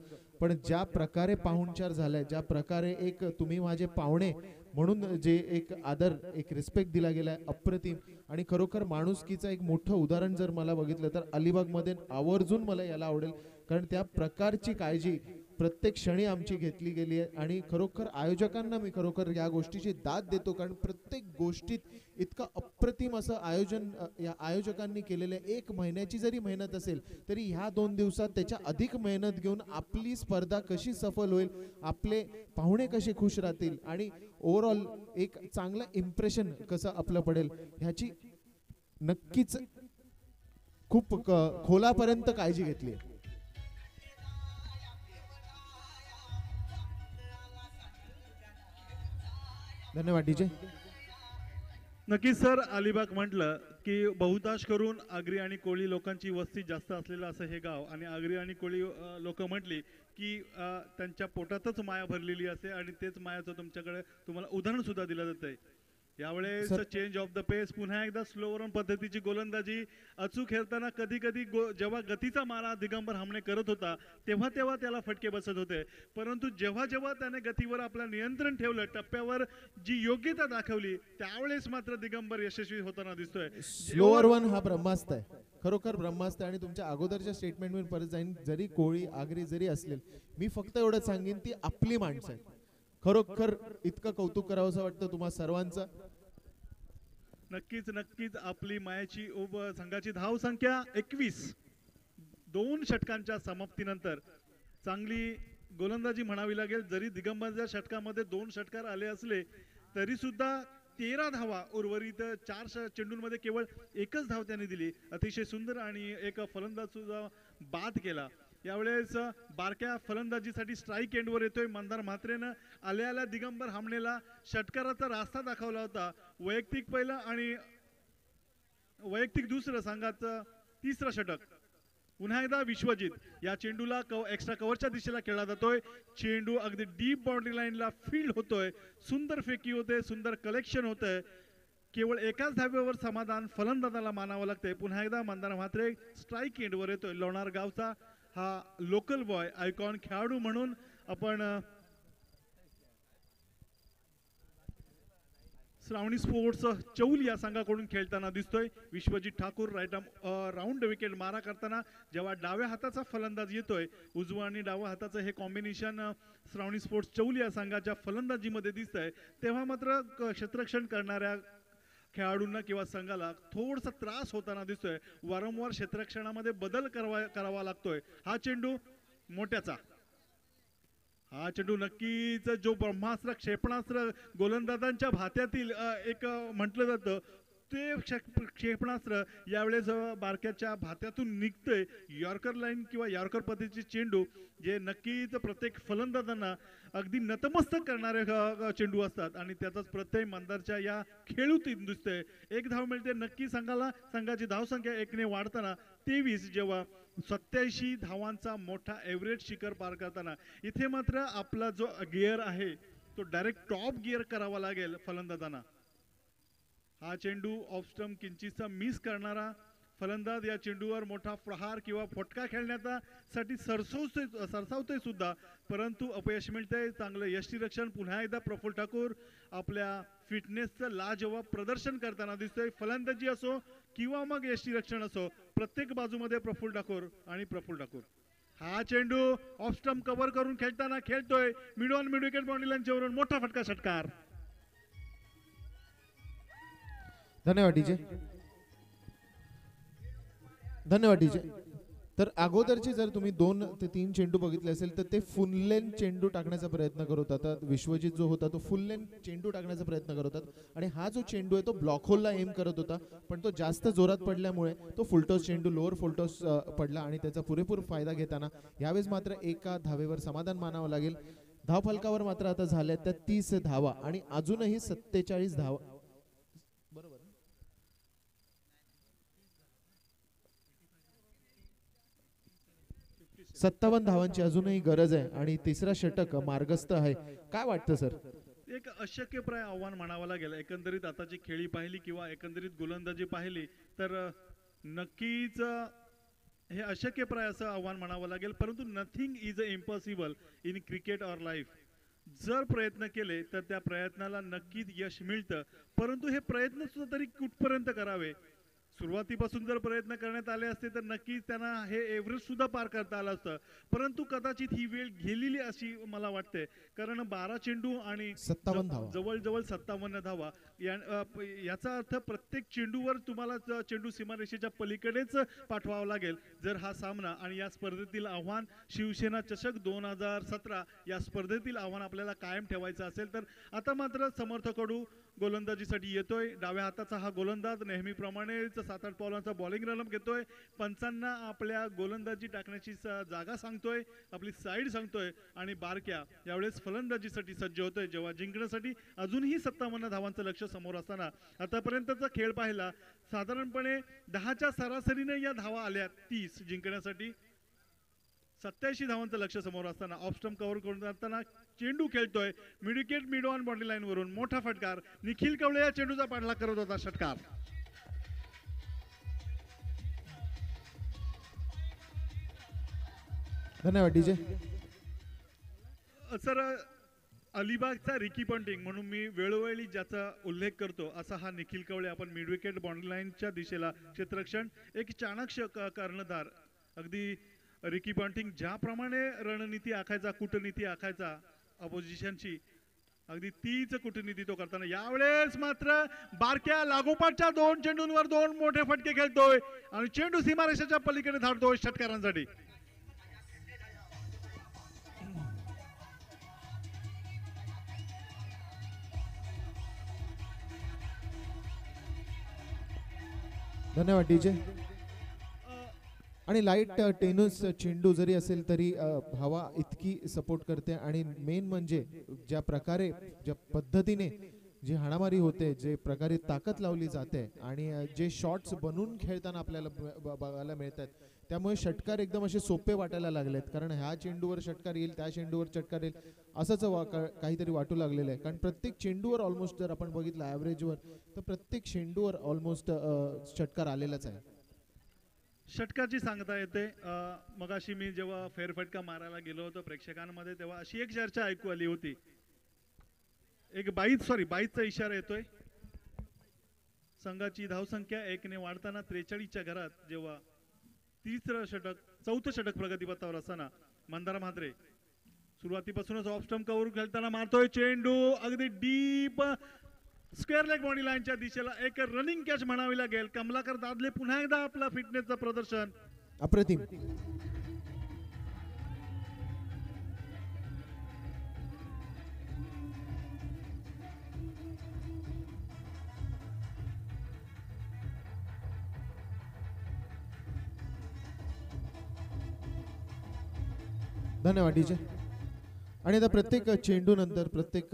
पण ज्या प्रकारे पाहुणचार झालाय, ज्या प्रकारे एक तुम्ही माझे पाहुणे म्हणून जे एक आदर, एक रिस्पेक्ट दिला गेलाय, अप्रतिम. आणि खरोखर माणुसकीचं एक मोठं उदाहरण जर मला बघितलं तर अलिबागमध्ये आवर्जून मला यायला आवडेल, कारण त्या प्रकारची काळजी प्रत्येक क्षणी आमची घेतली गेली आहे. आणि खरोखर आयोजकांना मी खरोखर या गोष्टीची दाद देतो, कारण प्रत्येक गोष्टीत इतकं अप्रतिम असं आयोजन या आयोजकांनी केलेलं आहे. 1 महिन्याची जरी मेहनत असेल तरी ह्या 2 दिवसात त्याच्या अधिक मेहनत घेऊन आपली स्पर्धा कशी सफल होईल, आपले पाहुणे कसे खुश राहतील आणि ओव्हरऑल एक चांगलं इम्प्रेशन कसं आपलं पडेल ह्याची नक्कीच खूप खोलापर्यंत काळजी घेतली आहे. धन्यवाद डीजे. नक्कीच सर, अलिबाग म्हटलं की बहुतांश करून आगरी आणि कोळी लोकांची वस्ती जास्त असलेलं असं हे गाव, आणि आगरी आणि कोळी लोक म्हटली की त्यांच्या पोटातच माया भरलेली असते आणि तेच मायाचं तुमच्याकडे तुम्हाला उदाहरण सुद्धा दिलं जातंय. यावेळेस चेंज ऑफ द पेस, पुन्हा एकदा स्लो रन पद्धतीची गोलंदाजी अचूक खेळताना कधी कधी जेव्हा गतीचा मारा दिगंबर हामणे करत होता तेव्हा तेव्हा त्याला फटके बसत होते, परंतु जेव्हा जेव्हा त्याने गतीवर आपलं नियंत्रण ठेवलं, टप्प्यावर जी योग्यता दाखवली, त्यावेळेस मात्र दिगंबर यशस्वी होताना दिसतोय. स्लोअर वन हा ब्रह्मास्त्र आहे, खरोखर ब्रह्मास्त्र. आणि तुमच्या अगोदरच्या स्टेटमेंट मी परत जाईन, जरी कोळी आगरी जरी असले, मी फक्त एवढं सांगेन ती आपली माणसं आहेत. खरोखर इतकं कौतुक करावं असं वाटतं तुम्हा सर्वांचं. नक्कीच नक्कीच आपली मायाची संघाची धाव संख्या 21. 2 षटकांच्या समाप्तीनंतर चांगली गोलंदाजी म्हणावी लागेल. जरी दिगंबरच्या षटकामध्ये 2 षटकार आले असले तरी सुद्धा 13 धावा, उर्वरित 4 चेंडूंमध्ये केवळ 1च धाव त्यांनी दिली. अतिशय सुंदर आणि एक फलंदाज सुद्धा बाद केला. यावेळेस बारक्या फलंदाजीसाठी स्ट्राईक एंडवर येतोय मंदार म्हात्रेनं. आल्या दिगंबर हामणेला षटकाराचा रास्ता दाखवला होता. वैयक्तिक पहिलं आणि वैयक्तिक दुसरं, संघाचं 3रं षटक. पुन्हा एकदा विश्वजित या चेंडूला एक्स्ट्रा कव्हरच्या दिशेला खेळला जातोय. चेंडू अगदी डीप बाउंड्री लाईनला फील्ड होतोय. सुंदर फेकी होते, सुंदर कलेक्शन होतंय. केवळ एकाच धाब्यावर समाधान फलंदाजाला मानावं लागतंय. पुन्हा एकदा मंदार म्हात्रे स्ट्राईक एंडवर येतोय. लोणार गावचा हा लोकल बॉय, आयकॉन खेळाडू म्हणून आपण श्रावणी स्पोर्ट्स चौल या संघाकडून खेळताना दिसतोय. विश्वजित ठाकूर राऊंड विकेट मारा करताना जेव्हा डाव्या हाताचा फलंदाज येतोय, उजवा आणि डावा हाताचं हे कॉम्बिनेशन श्रावणी स्पोर्ट्स चौल या संघाच्या फलंदाजीमध्ये दिसतंय, तेव्हा मात्र क्षेत्ररक्षण करणाऱ्या खेळाडूंना किंवा संघाला थोडासा त्रास होताना दिसतोय. वारंवार क्षेत्ररक्षणामध्ये बदल करावा लागतोय. हा चेंडू मोठ्याचा, हा चेंडू नक्कीच जो ब्रह्मास्त्र क्षेपणास्त्र गोलंदाजांच्या भात्यातील एक म्हटलं जातं ते क्षेपणास्त्र यावेळेस बारक्याच्या भात्यातून निघतंय. यॉर्कर लाईन किंवा यॉर्कर पद्धतीचे चेंडू जे नक्कीच प्रत्येक फलंदाजांना अगदी नतमस्तक करणारे चेंडू असतात आणि त्याचाच प्रत्यय मंदारच्या या खेळूतीत दिसतोय. एक धाव मिळते नक्की संघाला. संघाची धावसंख्या 1 ने वाढताना 23, जेव्हा 87 धावांचा मोठा एव्हरेज शिखर पार करताना इथे मात्र आपला जो गिअर आहे तो डायरेक्ट टॉप गिअर करावा लागेल फलंदाजांना. हा चेंडू ऑफ स्टंप किंचितसा मिस करणारा फलंदाज या चेंडूवर मोठा प्रहार किंवा फटका खेळण्याचा साठी सरसावतोय सुद्धा, परंतु अपयश मिळतंय. चांगलं यष्टीरक्षण पुन्हा एकदा प्रफुल्ल ठाकूर आपल्या फिटनेसचं लाजवाब प्रदर्शन करताना दिसतोय. फलंदाजी असो किंवा मग यष्टीरक्षण असो, प्रत्येक बाजूमध्ये प्रफुल्ल ठाकूर. हा चेंडू ऑफ स्टंप कव्हर करून खेळताना खेळतोय. Mid on mid wicket boundary लाईनच्यावरून मोठा फटका, षटकार. धन्यवाद डीजे. तर अगोदरचे जर तुम्ही 2 ते 3 चेंडू बघितले असेल तर ते फुल लेन चेंडू टाकण्याचा प्रयत्न करत होतात. विश्वजित जो होता तो फुल लेन चेंडू टाकण्याचा प्रयत्न करत होता आणि हा जो चेंडू आहे तो ब्लॉक होलला एम करत होता, पण तो जास्त जोरात पडल्यामुळे तो फुलटॉस चेंडू लोअर फुलटॉस पडला आणि त्याचा पुरेपूर फायदा घेताना यावेळेस मात्र एका धावेवर समाधान मानावं लागेल. धाव फलकावर मात्र आता झाल्या त्या 30 धावा आणि अजूनही 47 धावा, 57 धावांची अजूनही गरज आहे आणि तिसरा षटक मार्गस्थ आहे. काय वाटतं सर? एक अशक्यप्राय आव्हान म्हणावं लागेल. एकंदरीत आताची खेळी पाहिली किंवा एकंदरीत गोलंदाजी पाहिली तर नक्कीच हे अशक्यप्राय असं आव्हान म्हणावं लागेल. परंतु nothing is impossible in cricket or life. जर प्रयत्न केले तर त्या प्रयत्नाला नक्कीच यश मिळतं, परंतु हे प्रयत्न सुद्धा तरी कुठपर्यंत करावे. सुरुवातीपासून जर प्रयत्न करण्यात आले असते तर नक्कीच त्यांना हे एव्हरेस्ट सुद्धा पार करता आलं असतं, परंतु कदाचित ही वेळ गेलेली अशी मला वाटते. कारण 12 चेंडू आणि जवळजवळ 57 धावा याचा अर्थ प्रत्येक चेंडूवर तुम्हाला चेंडू सीमारेषेच्या पलीकडेच पाठवावा लागेल जर हा सामना आणि या स्पर्धेतील आव्हान शिवसेना चषक 2017 या स्पर्धेतील आव्हान आपल्याला कायम ठेवायचं असेल तर. आता मात्र समर्थ कडू गोलंदाजीसाठी येतोय. डाव्या हाताचा हा गोलंदाज नेहमीप्रमाणेच 7-8 पावलांचा बॉलिंग रनअप घेतोय. पंचांना आपल्या गोलंदाजी टाकण्याची जागा सांगतोय, आपली साईड सांगतोय आणि बारक्या यावेळेस फलंदाजीसाठी सज्ज होतोय, जेव्हा जिंकण्यासाठी अजूनही 57 धावांचं लक्ष समोर असताना. आतापर्यंतचा खेळ पाहिला साधारणपणे 10च्या सरासरीने या धावा आल्या 30 जिंकण्यासाठी. 87 धावांचं लक्ष समोर असताना ऑफ स्टंप कव्हर करून जाताना चेंडू खेळतोय mid wicket mid on boundary line वरून. मोठा फटकार. निखिल कवळे या चेंडूचा पाठलाग करत होता, षटकार. धन्यवाद डीजे. सर अलिबागचा रिकी पंटिंग म्हणून मी वेळोवेळी ज्याचा उल्लेख करतो असा हा निखिल कवळे. आपण मिड विकेट बाउंड्री लाईनच्या दिशेला क्षेत्ररक्षण एक चाणक्य कर्णधार. अगदी रिकी पंटिंग ज्याप्रमाणे रणनीती आखायचा, कूटनीती आखायचा अपोजिशनची, अगदी तीच कूटनीती तो करताना यावेळेस मात्र बारक्या लागोपाठच्या 2 चेंडूंवर 2 मोठे फटके खेळतोय आणि चेंडू सीमारेषेच्या पलीकडे धाडतोय षटकारांसाठी. धन्यवाद डीजे. आणि लाईट टेनिस चेंडू जरी असेल तरी हवा इतकी सपोर्ट करते आणि मेन म्हणजे ज्या प्रकारे ज्या पद्धतीने जी हाणामारी होते, जे प्रकारे ताकद लावली जाते आणि जे शॉट्स बनवून खेळताना आपल्याला बघायला मिळतात, त्यामुळे षटकार एकदम असे सोपे वाटायला लागलेत. कारण ह्या चेंडूवर षटकार येईल, त्या चेंडूवर षटकार येईल असंच काहीतरी वाटू लागलेलं आहे. कारण प्रत्येक चेंडूवर ऑलमोस्ट जर आपण बघितलं ॲव्हरेजवर तर प्रत्येक चेंडूवर ऑलमोस्ट षटकार आलेलाच आहे. षटकाची सांगता येते. मगाशी मी जेव्हा फेरफटका मारायला गेलो होतो प्रेक्षकांमध्ये तेव्हा अशी एक चर्चा ऐकू आली होती. एक बाईचा इशारा येतोय. संघाची धावसंख्या 1 ने वाढताना 43च्या घरात जेव्हा चौथं षटक प्रगतीपथावर असताना मंदार म्हात्रे सुरुवातीपासूनच ऑफ स्टंप कव्हर खेळताना मारतोय चेंडू अगदी डीप स्क्वेअर लेग बॉडी लाईनच्या दिशेला एक रनिंग कॅच म्हणावी लागेल. कमलाकर दादले पुन्हा एकदा आपला फिटनेसचं प्रदर्शन. अप्रतिम. धन्यवाद डीजे. आणि आता प्रत्येक चेंडू नंतर प्रत्येक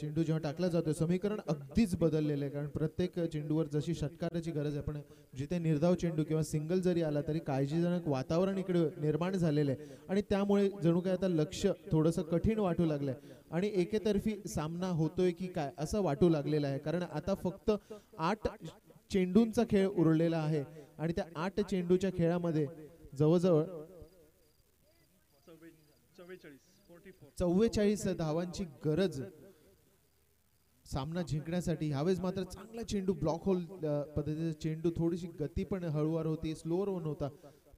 चेंडू जेव्हा टाकला जातो समीकरण अगदीच बदललेलं आहे. कारण प्रत्येक चेंडूवर जशी षटकाराची गरज आहे पण जिथे निर्धाव चेंडू किंवा सिंगल जरी आला तरी काळजीजनक वातावरण इकडे निर्माण झालेलं आहे आणि त्यामुळे जणू काय आता लक्ष थोडंसं कठीण वाटू लागलंय आणि एकेतर्फी सामना होतोय की काय असं वाटू लागलेलं आहे. कारण आता फक्त 8 चेंडूंचा खेळ उरलेला आहे आणि त्या 8 चेंडूच्या खेळामध्ये जवळजवळ 44 धावांची गरज सामना जिंकण्यासाठी. ह्यावेळेस मात्र चांगला चेंडू ब्लॉक होल पद्धतीचा चेंडू, थोडीशी गती पण हळूवार होती, स्लोअर वन होता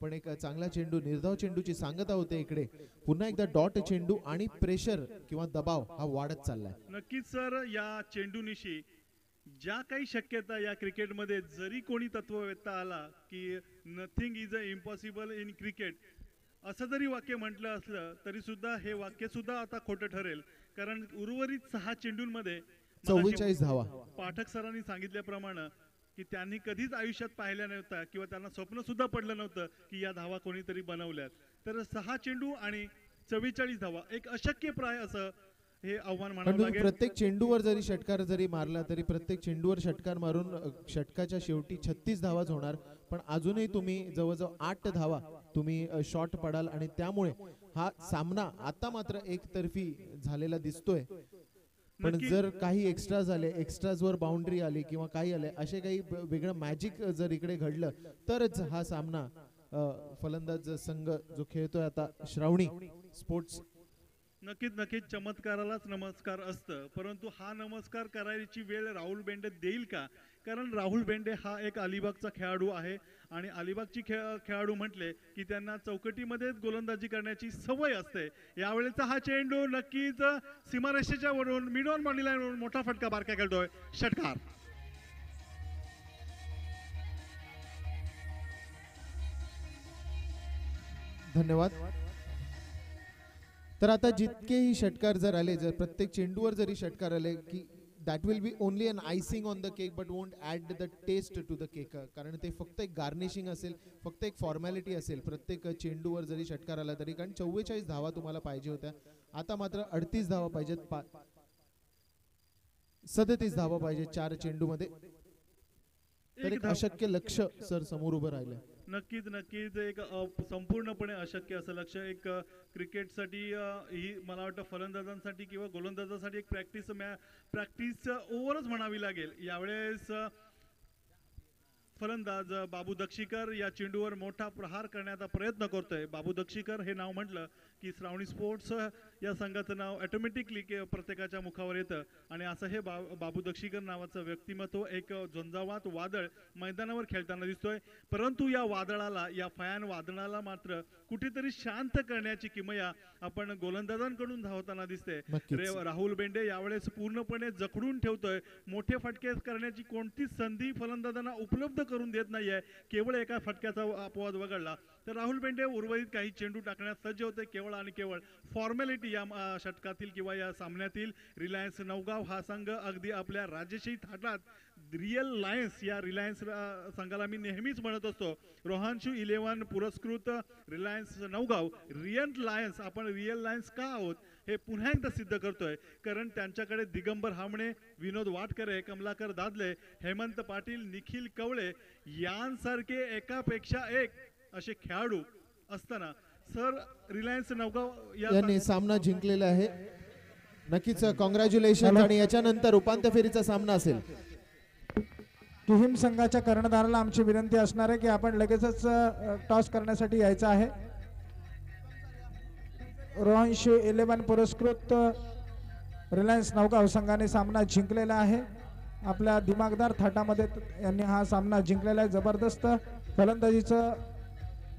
पण एक चांगला चेंडू, निर्धाव चेंडूची सांगता होते. इकडे पुन्हा एकदा डॉट चेंडू आणि प्रेशर किंवा दबाव हा वाढत चाललाय. नक्कीच सर, या चेंडूनिशी ज्या काही शक्यता या क्रिकेटमध्ये जरी कोणी तत्ववेत्ता आला की nothing is a impossible in cricket असं जरी वाक्य म्हटलं असलं तरी सुद्धा हे वाक्य सुद्धा आता खोटं ठरेल. कारण उर्वरित 6 चेंडूंमध्ये 44 धावा पाठक सरांनी सांगितल्याप्रमाणे की त्यांनी कधीच आयुष्यात पाहिल्या नव्हत्या किंवा त्यांना स्वप्न सुद्धा पडलं नव्हतं की या धावा कोणीतरी बनवल्यात. तर 6 चेंडू आणि 44 धावा एक अशक्य प्राय असं हे आव्हान म्हणावं लागेल. प्रत्येक चेंडूवर जरी षटकार जरी मारला तरी प्रत्येक चेंडूवर षटकार मारून षटकाच्या शेवटी 36 धावाच होणार. पण अजूनही तुम्ही जवळजवळ 8 धावा तुम्ही शॉट पडाल आणि त्यामुळे हा सामना आता मात्र एकतर्फी झालेला दिसतोय. पण जर काही एक्स्ट्रा झाले, एक्स्ट्राजवर बाउंड्री आली किंवा काही आले असे काही वेगळं मॅजिक जर इकडे घडलं तरच हा सामना फलंदाज संघ जो खेळतोय आता श्रावणी स्पोर्ट्स. नक्कीच चमत्कारालाच नमस्कार असतं, परंतु हा नमस्कार करायची वेळ राहुल बेंडे देईल का? कारण राहुल बेंडे हा एक अलिबागचा खेळाडू आहे आणि अलिबागची खेळाडू म्हटले की त्यांना चौकटीमध्येच गोलंदाजी करण्याची सवय असते. यावेळेचा हा चेंडू नक्कीच सीमारेषेच्या वरून मिड ऑन बॉडी लाईनवरून मोठा फटका बारक्या खेळतोय, षटकार. धन्यवाद. तर आता जितकेही षटकार जर आले, जर प्रत्येक चेंडूवर जरी षटकार आले की that will be only an icing on the cake but won't add the taste to the cake. कारण ते फक्त एक गार्निशिंग असेल, फक्त एक फॉर्मॅलिटी असेल प्रत्येक चेंडूवर जरी षटकार आला तरी. कारण 44 धावा तुम्हाला पाहिजे होत्या, आता मात्र 38 धावा पाहिजेत, 37 धावा पाहिजे 4 चेंडूमध्ये. तर एक अशक्य लक्ष सर समोर उभं राहिलं. नक्कीच एक संपूर्णपणे अशक्य असं लक्ष एक क्रिकेटसाठी ही मला वाटतं फलंदाजांसाठी किंवा गोलंदाजांसाठी एक प्रॅक्टिस ओव्हरच म्हणावी लागेल. यावेळेस फलंदाज बाबू दक्षीकर या चेंडूवर मोठा प्रहार करण्याचा प्रयत्न करतोय. बाबू दक्षीकर हे नाव म्हटलं की श्रावणी स्पोर्ट्स या संघाचं नाव ऑटोमॅटिकली प्रत्येकाच्या मुखावर येतं आणि असं हे बाबू दक्षीकर नावाचं व्यक्तिमत्व एक झंझावात वादळ मैदानावर खेळताना दिसतोय. परंतु या वादळाला, या फयान वादळाला मात्र कुठेतरी शांत करण्याची किमया आपण गोलंदाजांकडून धावताना दिसते. राहुल बेंडे यावेळेस पूर्णपणे जखडून ठेवतोय. मोठे फटके करण्याची कोणतीच संधी फलंदाजांना उपलब्ध करून देत नाहीये. केवळ एका फटक्याचा अपवाद वगळला तर राहुल बेंडे उर्वरित काही चेंडू टाकण्यास सज्ज होते. केवळ आणि केवळ फॉर्मॅलिटी या षटकातील किंवा या सामन्यातील. रिलायन्स नवगाव हा संघ अगदी आपल्या राजशाही थाटात रियल लायन्स या रिलायन्स संघाला मी नेहमीच म्हणत असतो. रोहांशू 11 पुरस्कृत रिलायन्स नवगाव रियल लायन्स. आपण रियल लायन्स का आहोत हे पुन्हा एकदा सिद्ध करतोय. कारण त्यांच्याकडे दिगंबर हामणे, विनोद वाटकरे, कमलाकर दादले, हेमंत पाटील, निखिल कवळे यांसारखे एकापेक्षा एक असे खेळाडू असताना सर रिलायन्स नवगाव यांनी सामना जिंकलेला आहे. नक्कीच कॉंग्रॅच्युलेशन. आणि याच्यानंतर उपांत्य फेरीचा सामना असेल. टीम संघाच्या कर्णधाराला आमची विनंती असणार आहे की आपण लगेचच टॉस करण्यासाठी यायचं आहे. रोहनशी 11 पुरस्कृत रिलायन्स नवगाव संघाने सामना जिंकलेला आहे. आपल्या दिमागदार थाटामध्ये यांनी हा सामना जिंकलेला आहे. जबरदस्त फलंदाजीचा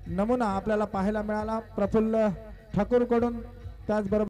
नमुना आपल्याला पाहायला मिळाला प्रफुल्ल ठाकूरकडून. त्याचबरोबर